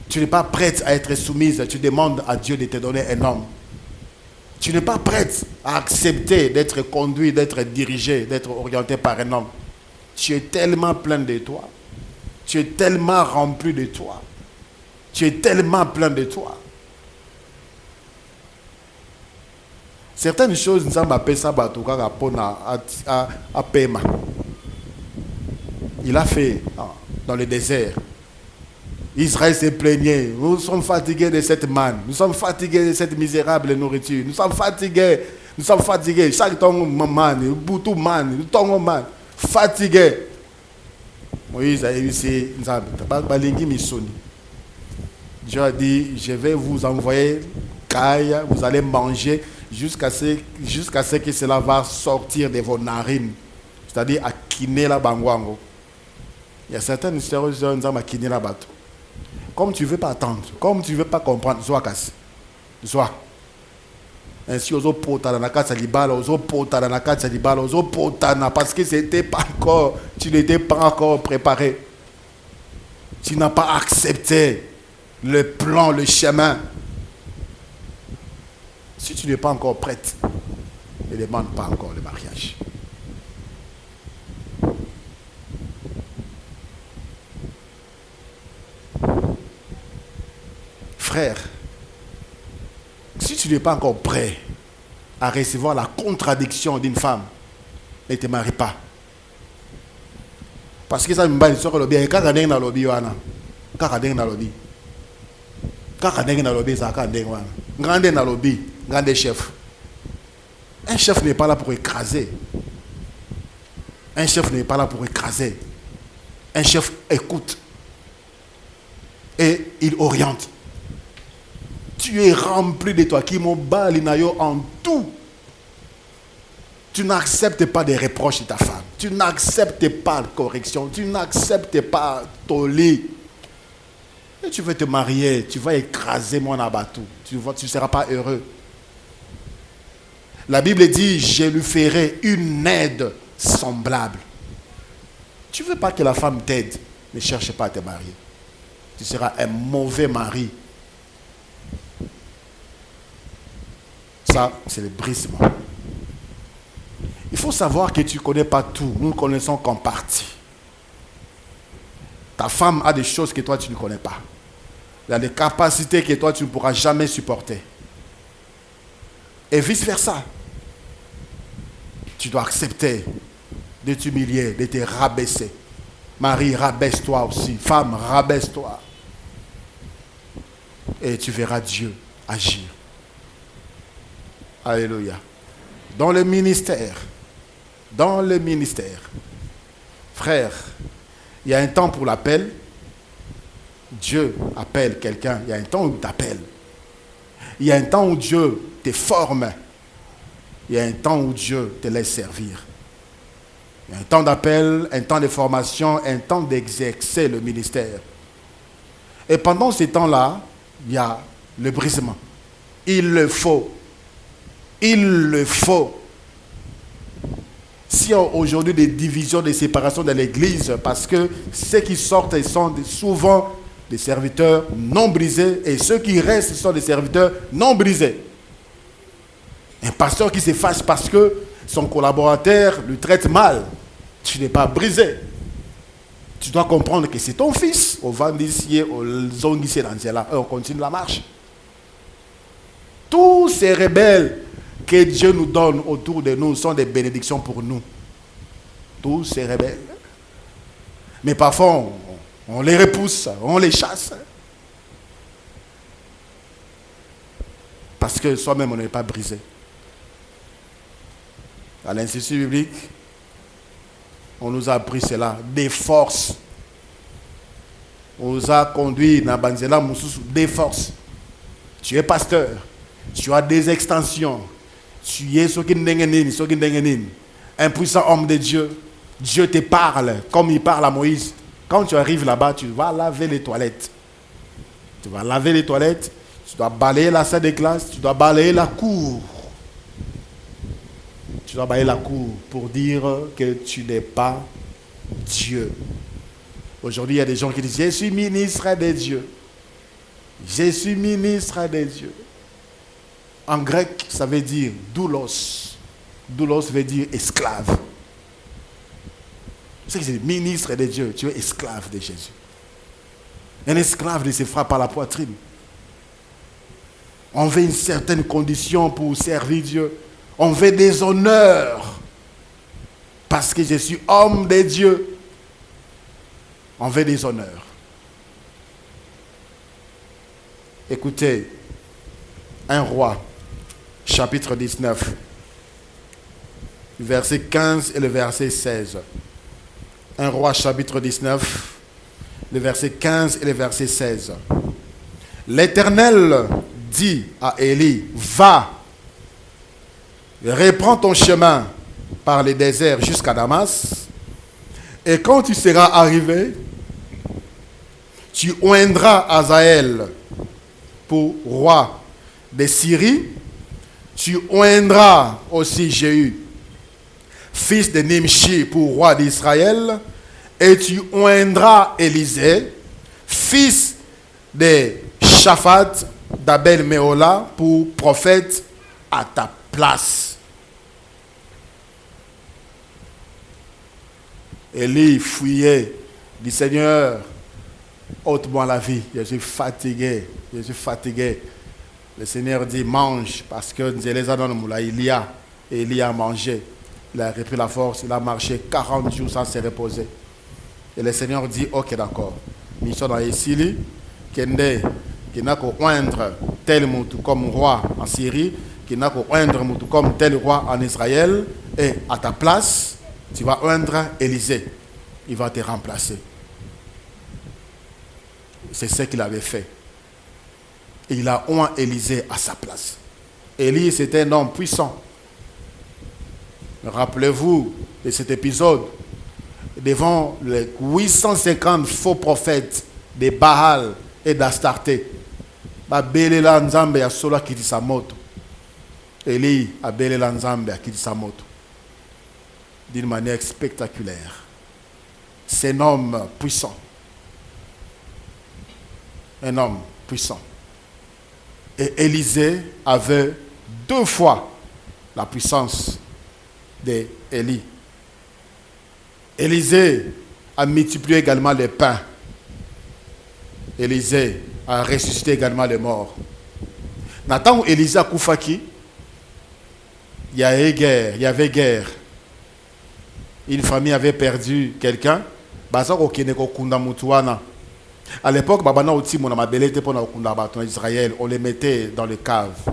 Tu n'es pas prête à être soumise, tu demandes à Dieu de te donner un homme. Tu n'es pas prête à accepter d'être conduit, d'être dirigé, d'être orienté par un homme. Tu es tellement plein de toi. Tu es tellement rempli de toi. Tu es tellement plein de toi. Certaines choses, nous avons appelé ça à Pema. Il a fait dans le désert. Israël s'est plaigné. Nous sommes fatigués de cette manne. Nous sommes fatigués de cette misérable nourriture. Nous sommes fatigués. Nous sommes fatigués. Chaque temps, man, boutou man, tongo man. Fatigués. Moïse a dit, Dieu a dit, je vais vous envoyer caille, vous allez manger jusqu'à ce que cela va sortir de vos narines. C'est-à-dire à kiner la bangwango. Il y a certaines histoires qui disent à kiner la bateau. Comme tu ne veux pas attendre, comme tu ne veux pas comprendre, Zoa casse. Zoa. Ainsi, ozo potana na kata libala, ozo potana na kata libala, ozo potana parce que c'était pas encore, tu n'étais pas encore préparé. Tu n'as pas accepté le plan, le chemin. Si tu n'es pas encore prête, ne demande pas encore le mariage. Frère, si tu n'es pas encore prêt à recevoir la contradiction d'une femme, ne te marie pas. Parce que ça me bat sur le lobby. Quand on est dans le lobby, quand on est dans le lobby, quand on est dans le lobby, ça quand on est dans le lobby, grand chef. Un chef n'est pas là pour écraser. Un chef n'est pas là pour écraser. Un chef écoute et il oriente. Tu es rempli de toi, qui m'ont balinayo en tout. Tu n'acceptes pas des reproches de ta femme. Tu n'acceptes pas de correction. Tu n'acceptes pas ton lit. Et tu veux te marier, tu vas écraser mon abatou. Tu ne seras pas heureux. La Bible dit, je lui ferai une aide semblable. Tu ne veux pas que la femme t'aide, ne cherche pas à te marier. Tu seras un mauvais mari. Ça, c'est le brisement. Il faut savoir que tu ne connais pas tout. Nous ne connaissons qu'en partie. Ta femme a des choses que toi, tu ne connais pas. Elle a des capacités que toi, tu ne pourras jamais supporter. Et vice-versa. Tu dois accepter de t'humilier, de te rabaisser. Marie, rabaisse-toi aussi. Femme, rabaisse-toi. Et tu verras Dieu agir. Alléluia. Dans le ministère, frère, il y a un temps pour l'appel. Dieu appelle quelqu'un. Il y a un temps où il t'appelle. Il y a un temps où Dieu te forme. Il y a un temps où Dieu te laisse servir. Il y a un temps d'appel, un temps de formation, un temps d'exercer le ministère. Et pendant ces temps-là, il y a le brisement. Il le faut. Il le faut. S'il y a aujourd'hui des divisions, des séparations dans l'église, parce que ceux qui sortent sont souvent des serviteurs non brisés, et ceux qui restent sont des serviteurs non brisés. Un pasteur qui se fâche parce que son collaborateur le traite mal, tu n'es pas brisé. Tu dois comprendre que c'est ton fils. On va ici, on continue la marche. Tous ces rebelles que Dieu nous donne autour de nous sont des bénédictions pour nous. Tous ces rebelles. Mais parfois, on les repousse, on les chasse. Parce que soi-même, on n'est pas brisé. À l'Institut biblique, on nous a appris cela, des forces. On nous a conduits dans Banzela Moussous, des forces. Tu es pasteur. Tu as des extensions. Tu es un puissant homme de Dieu. Dieu te parle comme il parle à Moïse. Quand tu arrives là-bas, tu vas laver les toilettes. Tu vas laver les toilettes. Tu dois balayer la salle de classe. Tu dois balayer la cour. Tu dois balayer la cour pour dire que tu n'es pas Dieu. Aujourd'hui, il y a des gens qui disent, je suis ministre de Dieu. Je suis ministre de Dieu. En grec, ça veut dire doulos. Doulos veut dire esclave. C'est que c'est ministre de Dieu. Tu es esclave de Jésus. Un esclave ne se frappe pas la poitrine. On veut une certaine condition pour servir Dieu. On veut des honneurs. Parce que je suis homme de Dieu. On veut des honneurs. Écoutez, 1 Roi, chapitre 19, verset 15 et le verset 16. 1 Roi, chapitre 19, le verset 15 et le verset 16. L'Éternel dit à Élie, va, reprends ton chemin par le désert jusqu'à Damas, et quand tu seras arrivé, tu oindras Hazaël pour roi de Syrie, tu oindras aussi Jéhu, fils de Nimshi, pour roi d'Israël, et tu oindras Élisée, fils de Shaphat d'Abel Méhola, pour prophète à ta place. Élie fouillait, dit Seigneur, ôte-moi la vie, je suis fatigué, je suis fatigué. Le Seigneur dit, mange, parce que Élie a mangé. Il a repris la force, il a marché 40 jours sans se reposer. Et le Seigneur dit, ok, d'accord. Nous sommes dans les Syrie, qui n'a qu'à oindre tel moutou comme roi en Syrie, qui n'a qu'à oindre moutou comme tel roi en Israël, et à ta place, tu vas oindre Élisée. Il va te remplacer. C'est ce qu'il avait fait. Et il a oint Élisée à sa place. Élie, c'était un homme puissant. Rappelez-vous de cet épisode devant les 850 faux prophètes de Baal et d'Astarté. Babelela nzambe ya solo akitisa moto. Élie abelela nzambe akitisa moto. D'une manière spectaculaire. C'est un homme puissant. Un homme puissant. Et Élisée avait 2 fois la puissance d'Élie. Élisée a multiplié également les pains. Élisée a ressuscité également les morts. Nathan où Élisée a koufaki, il y avait guerre. Une famille avait perdu quelqu'un. À l'époque, Israël, on les mettait dans les caves,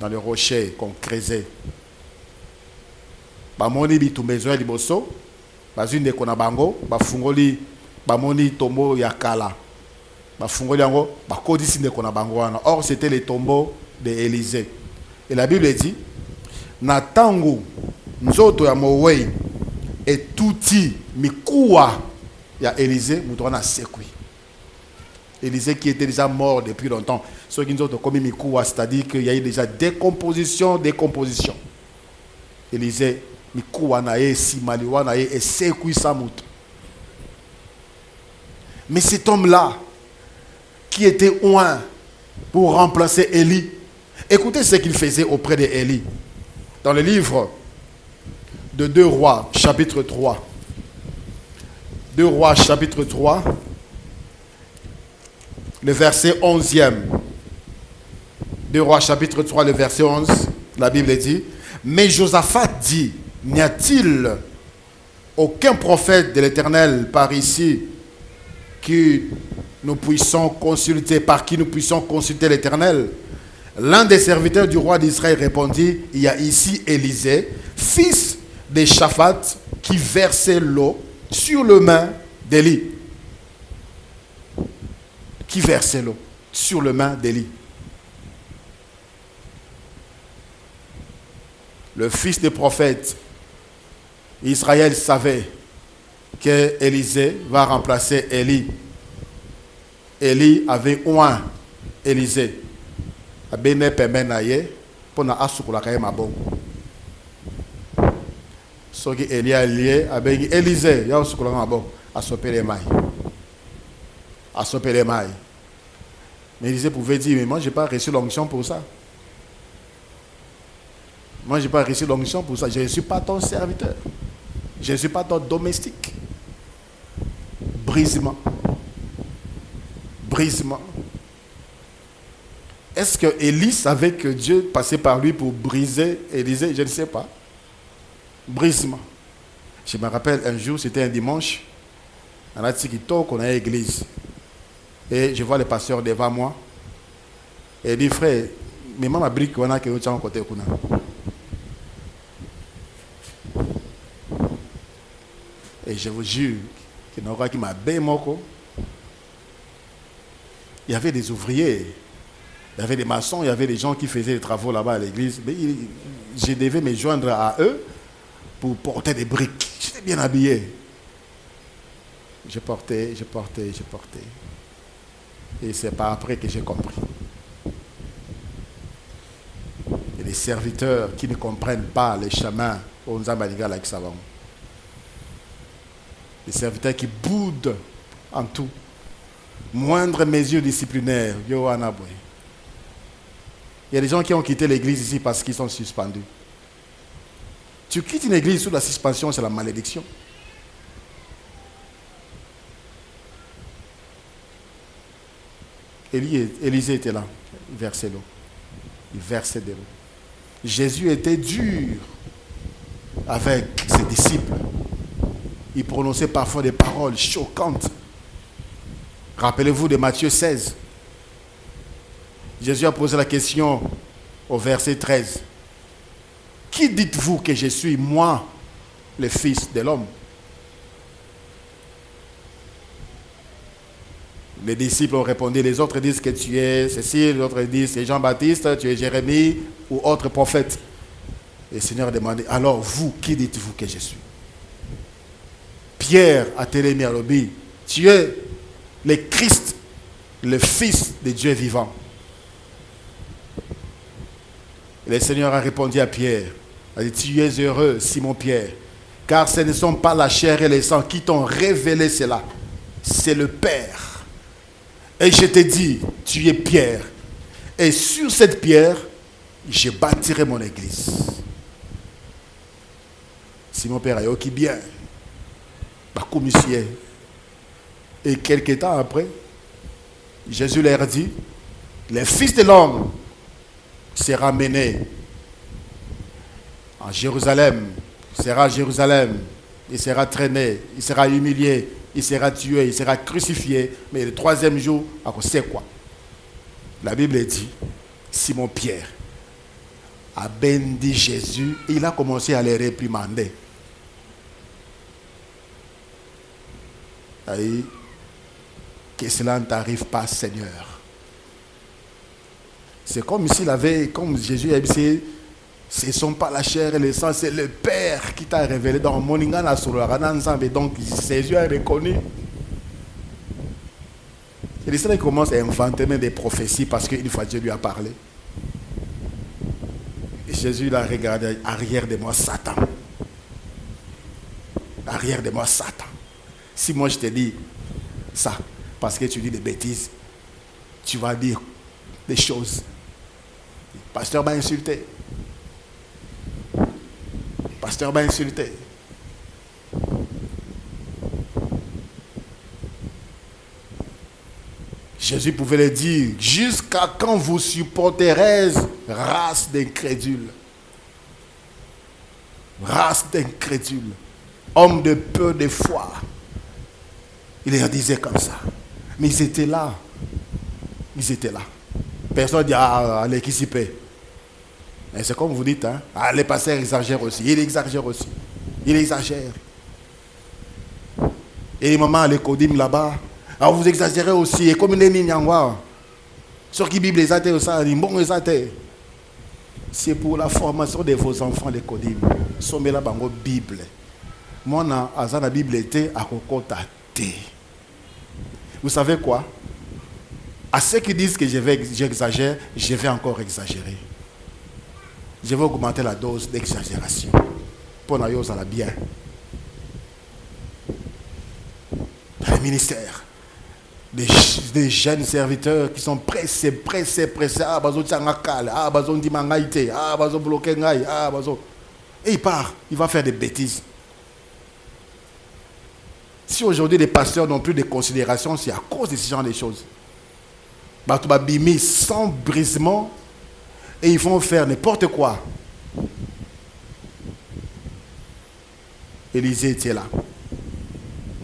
dans les rochers qu'on creusait. Bamoni bitumbezo ya liboso, bazinde kona bango, bafungoli bamoni tombeau ya kala. Bafungoli yango, bakodisi nde kona bango wana. Or c'était les tombeaux d'Élisée. Et la Bible dit, na tangu nzoto ya mowei et touti mikuwa ya Élisée, mutona sekui. Élisée qui était déjà mort depuis longtemps. Ceux qui nous ont commis mikuwa, c'est-à-dire qu'il y a eu déjà décomposition. Élisée mikuwa na ye simaliwa na ye et sekui samuto. Mais cet homme-là qui était oint pour remplacer Élie, écoutez ce qu'il faisait auprès d'Élie. Dans le livre de 2 Rois, chapitre 3. 2 Rois, chapitre 3, le verset 11e. 2 Rois, chapitre 3, le verset 11, la Bible dit, mais Josaphat dit, n'y a-t-il aucun prophète de l'Éternel par ici par qui nous puissions consulter l'Éternel? L'un des serviteurs du roi d'Israël répondit, il y a ici Élisée, fils de Shaphat, qui versait l'eau sur le main d'Élie. Qui versait l'eau sur les mains d'Élie. Le fils des prophètes, Israël savait que Élisée va remplacer Élie. Élie avait oint Élisée. Abene pemenaye pour na asukula kaye mabon. Soki Élie a lié avec Élisée, ya asukula mabon, asopé les mailles. Asopé les mailles. Mais Élisée pouvait dire, mais moi j'ai pas reçu l'onction pour ça. Moi, je n'ai pas reçu l'onction pour ça. Je ne suis pas ton serviteur. Je ne suis pas ton domestique. Brisement. Brisement. Est-ce que Élie savait que Dieu passait par lui pour briser Élisée? Je ne sais pas. Brisement. Je me rappelle un jour, c'était un dimanche, on a dit qu'on est à l'église. Et je vois le pasteur devant moi. Et il dit, frère, mais moi, ma brique, on a que nous sommes côté. Et je vous jure, qu'il m'a bien moko. Il y avait des ouvriers, il y avait des maçons, il y avait des gens qui faisaient des travaux là-bas à l'église. Mais je devais me joindre à eux pour porter des briques. J'étais bien habillé. Je portais. Et c'est pas après que j'ai compris. Et les serviteurs qui ne comprennent pas les chemins au Nzambaniga like savon. Les serviteurs qui boudent en tout. Moindre mesure disciplinaire. Il y a des gens qui ont quitté l'église ici parce qu'ils sont suspendus. Tu quittes une église sous la suspension, c'est la malédiction. Élisée était là. Il versait l'eau. Il versait de l'eau. Jésus était dur avec ses disciples. Il prononçait parfois des paroles choquantes. Rappelez-vous de Matthieu 16. Jésus a posé la question au verset 13. Qui dites-vous que je suis, moi, le Fils de l'homme? Les disciples ont répondu, les autres disent que tu es Cécile, les autres disent c'est Jean-Baptiste, tu es Jérémie ou autre prophète. Et le Seigneur a demandé, alors vous, qui dites-vous que je suis? Pierre a télémi à l'obéi. Tu es le Christ, le Fils de Dieu vivant. Et le Seigneur a répondu à Pierre. Il a dit, tu es heureux, Simon Pierre, car ce ne sont pas la chair et le sang qui t'ont révélé cela. C'est le Père. Et je te dis, tu es Pierre. Et sur cette pierre, je bâtirai mon église. Simon Pierre a dit, ok, bien. Et quelques temps après, Jésus leur dit, le Fils de l'homme sera mené à Jérusalem, il sera traîné, il sera humilié, il sera tué, il sera crucifié, mais le troisième jour, c'est quoi? La Bible dit, Simon Pierre a béni Jésus, il a commencé à les réprimander. Que cela ne t'arrive pas, Seigneur. C'est comme s'il avait, comme Jésus a dit, ce ne sont pas la chair et le sang, c'est le Père qui t'a révélé dans Moningana sur le Rananzambe. Donc Jésus a reconnu. Et les Israéliens commencent à inventer même des prophéties parce qu'une fois Dieu lui a parlé. Et Jésus l'a regardé, arrière de moi, Satan. Arrière de moi, Satan. Si moi je te dis ça, parce que tu dis des bêtises, tu vas dire des choses. Le pasteur m'a insulté. Le pasteur m'a insulté. Jésus pouvait le dire, jusqu'à quand vous supporterez, race d'incrédules. Race d'incrédules. Homme de peu de foi. Il leur disait comme ça. Mais ils étaient là. Ils étaient là. Personne ne dit, allez, qui s'y paie. Et c'est comme vous dites, hein? Ah, les pasteurs exagèrent aussi. Il exagère aussi. Il exagère. Et les mamans, les codim là-bas, ah, vous exagérez aussi. Et comme les Ninyangwa, Sur qui Bible exacte ça, bon exact. C'est pour la formation de vos enfants les codim. Somme la bango Bible. Moi na azana Bible était à kokota té. Vous savez quoi? À ceux qui disent que j'exagère, je vais encore exagérer. Je vais augmenter la dose d'exagération. Pour na yosa la bien. Le ministère. Des jeunes serviteurs qui sont pressés. Ah, bazo tchangakal, ah, bazo ndimangaïté, ah, bazo bloquengaï, ah, bazo. Et il part, il va faire des bêtises. Si aujourd'hui les pasteurs n'ont plus de considération, c'est à cause de ce genre de choses. Batouba bimi sans brisement et ils vont faire n'importe quoi. Élisée était là.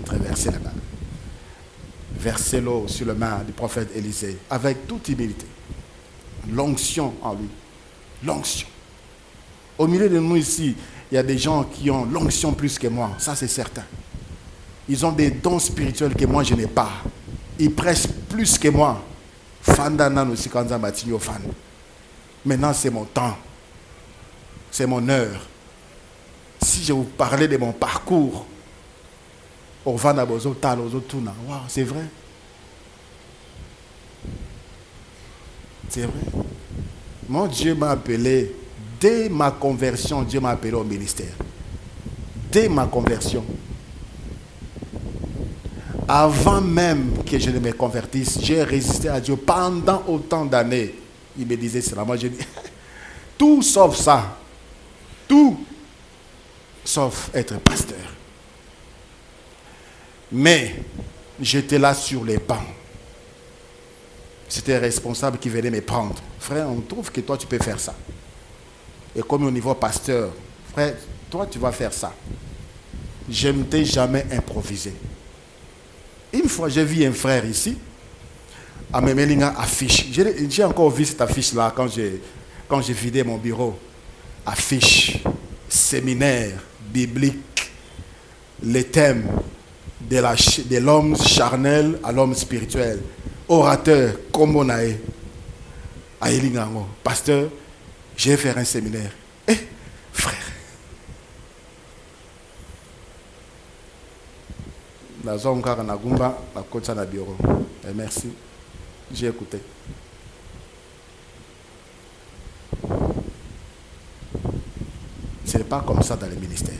Traverser la main. Verser l'eau sur le main du prophète Élisée avec toute humilité. L'onction en lui. L'onction. Au milieu de nous ici, il y a des gens qui ont l'onction plus que moi. Ça, c'est certain. Ils ont des dons spirituels que moi, je n'ai pas. Ils prêchent plus que moi. Maintenant, c'est mon temps. C'est mon heure. Si je vous parlais de mon parcours, c'est vrai. C'est vrai. Mon Dieu m'a appelé, dès ma conversion, Dieu m'a appelé au ministère. Dès ma conversion. Avant même que je ne me convertisse, j'ai résisté à Dieu pendant autant d'années. Il me disait cela. Moi, je dis, tout sauf ça. Tout sauf être pasteur. Mais j'étais là sur les bancs. C'était un responsable qui venait me prendre. Frère, on trouve que toi, tu peux faire ça. Et comme au niveau pasteur, frère, toi, tu vas faire ça. Je ne t'ai jamais improvisé. Une fois, j'ai vu un frère ici, à Memelinga affiche. J'ai encore vu cette affiche-là quand j'ai vidé mon bureau. Affiche, séminaire biblique, les thèmes de l'homme charnel à l'homme spirituel. Orateur, comme on a Aïlingango. Pasteur, je vais faire un séminaire. Eh, frère. La zone Karanagumba, la côte na bureau. Et merci. J'ai écouté. Ce n'est pas comme ça dans le ministère.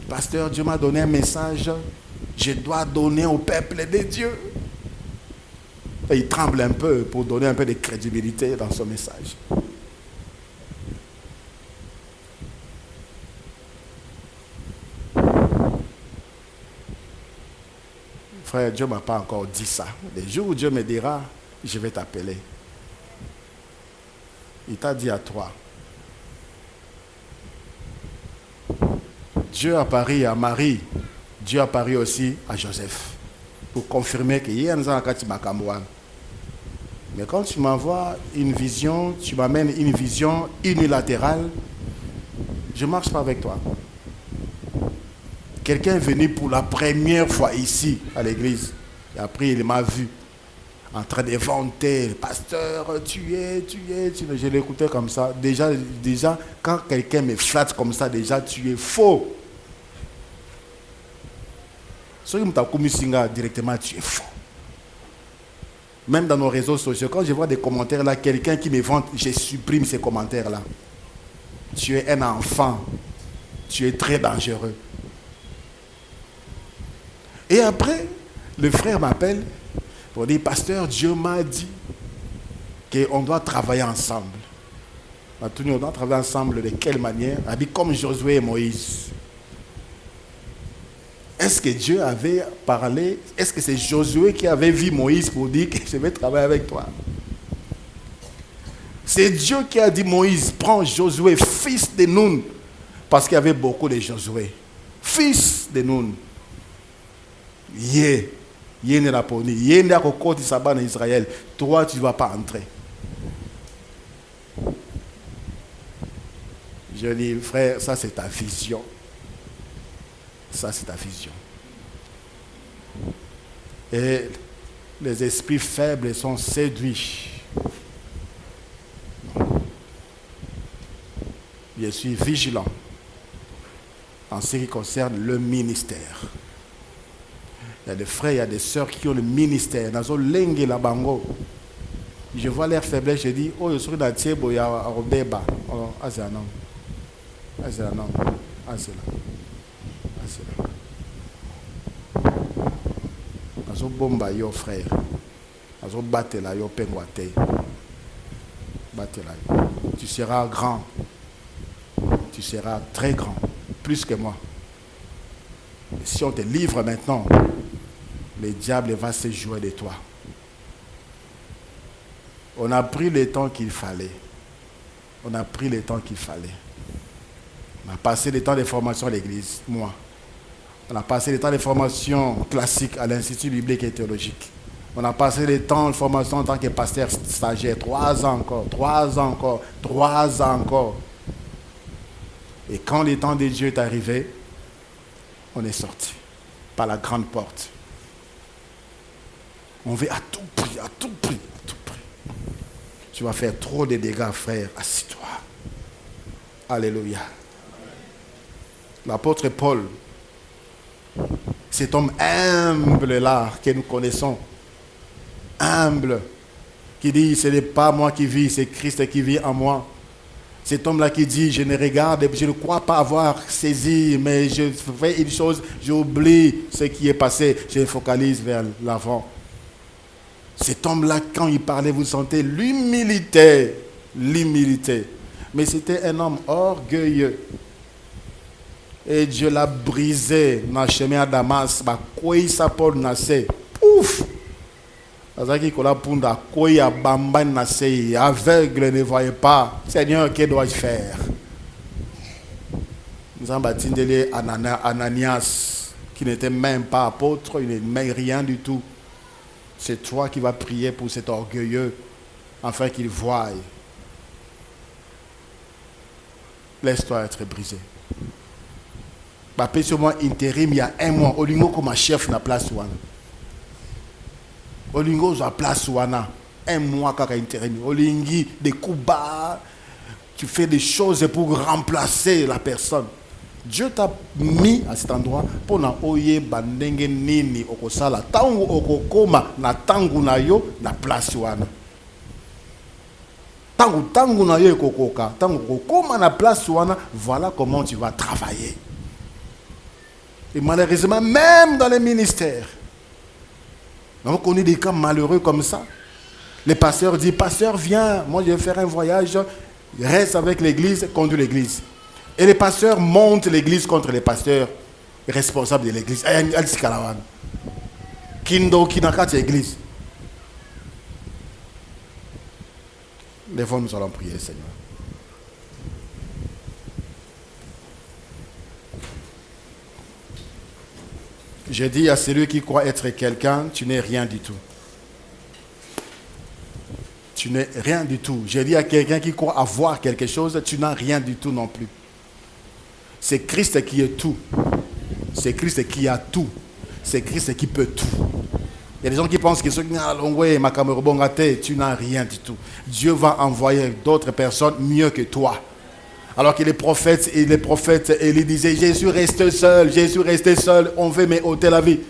Pasteur, Dieu m'a donné un message. Je dois donner au peuple de Dieu. Et il tremble un peu pour donner un peu de crédibilité dans son message. Frère, Dieu ne m'a pas encore dit ça. Les jours où Dieu me dira, je vais t'appeler. Il t'a dit à toi. Dieu a parlé à Marie. Dieu a parlé aussi à Joseph. Pour confirmer qu'il y a un Akati Makamouan. Mais quand tu m'envoies une vision, tu m'amènes une vision unilatérale, je ne marche pas avec toi. Quelqu'un est venu pour la première fois ici, à l'église. Et après, il m'a vu en train de vanter. Pasteur, tu es. Je l'écoutais comme ça. Déjà, quand quelqu'un me flatte comme ça, déjà, tu es faux. Si tu as directement, tu es faux. Même dans nos réseaux sociaux, quand je vois des commentaires là, quelqu'un qui me vante, je supprime ces commentaires là. Tu es un enfant. Tu es très dangereux. Et après, le frère m'appelle pour dire, pasteur, Dieu m'a dit qu'on doit travailler ensemble. On doit travailler ensemble de quelle manière? Il a dit comme Josué et Moïse. Est-ce que Dieu avait parlé? Est-ce que c'est Josué qui avait vu Moïse pour dire que je vais travailler avec toi? C'est Dieu qui a dit Moïse, prends Josué, fils de Nun, parce qu'il y avait beaucoup de Josué. Fils de Nun. Israël. Toi, tu ne vas pas entrer. Je dis, frère, ça c'est ta vision. Ça c'est ta vision. Et Les esprits faibles sont séduits. Je suis vigilant en ce qui concerne le ministère. Il y a des frères, il y a des sœurs qui ont le ministère. Je vois leur faiblesse, je dis, oh, je suis dans le tiebo, il y a un débat. Ah, c'est un homme. Ah, c'est un homme. Ah, c'est là. Ah, c'est là. Azo bomba yo frère. Azo battre là yo penguate. Battre là. Tu seras grand. Tu seras très grand. Plus que moi. Et si on te livre maintenant, le diable va se jouer de toi. On a pris le temps qu'il fallait. On a pris le temps qu'il fallait. On a passé le temps de formation à l'église, moi. On a passé le temps de formation classique à l'Institut biblique et théologique. On a passé le temps de formation en tant que pasteur stagiaire. 3 ans encore, 3 ans encore, 3 ans encore. Et quand le temps de Dieu est arrivé, on est sorti par la grande porte. On veut à tout prix, à tout prix, à tout prix. Tu vas faire trop de dégâts, frère. Assis-toi. Alléluia. L'apôtre Paul, cet homme humble-là que nous connaissons, humble, qui dit, ce n'est pas moi qui vis, c'est Christ qui vit en moi. Cet homme-là qui dit, je ne regarde, je ne crois pas avoir saisi, mais je fais une chose, j'oublie ce qui est passé, je me focalise vers l'avant. Cet homme-là, quand il parlait, vous sentez l'humilité, l'humilité. Mais c'était un homme orgueilleux. Et Dieu l'a brisé dans le chemin à Damas. Quoi ça Paul nassé? Pouf! Aveugle ne voyait pas. Seigneur, que dois-je faire? Nous avons baptisé Ananias, qui n'était même pas apôtre, il n'est rien du tout. C'est toi qui vas prier pour cet orgueilleux, afin qu'il voie. Laisse-toi être brisé. Sur moi intérim, il y a 1 mois. Olingo comme chef na place wana. Olingo za place wana. 1 mois kaka intérim. Olingi des coups bas. Tu fais des choses pour remplacer la personne. Dieu t'a mis à cet endroit pour na oye bandenge nini okosala. Tangu okokoma na tangu na yo na place wana. Tangu na yo ekokoka. Tangu okokoma na place wana, voilà comment tu vas travailler. Et malheureusement, même dans les ministères, on connaît des cas malheureux comme ça. Les pasteurs disent, pasteur, viens, moi je vais faire un voyage, reste avec l'église, conduis l'église. Et les pasteurs montent l'église contre les pasteurs responsables de l'église. Kindo Kinakat l'église. Des fois, nous allons prier, Seigneur. Je dis à celui qui croit être quelqu'un, tu n'es rien du tout. Tu n'es rien du tout. Je dis à quelqu'un qui croit avoir quelque chose, tu n'as rien du tout non plus. C'est Christ qui est tout. C'est Christ qui a tout. C'est Christ qui peut tout. Il y a des gens qui pensent que tu n'as rien du tout. Dieu va envoyer d'autres personnes mieux que toi. Alors que les prophètes, Élie disaient, Jésus reste seul, on veut m'ôter la vie.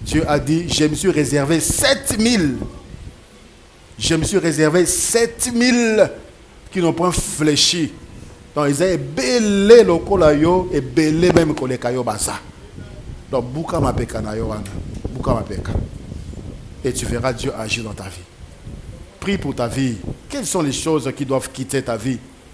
Dieu a dit, je me suis réservé 7000. Je me suis réservé 7000 qui n'ont pas fléchi. Donc ils ont belé le kolayo et belé même kolekayo basa. Donc bouka ma peka na yo wana, bouka ma peka. Et tu verras Dieu agir dans ta vie. Prie pour ta vie. Quelles sont les choses qui doivent quitter ta vie?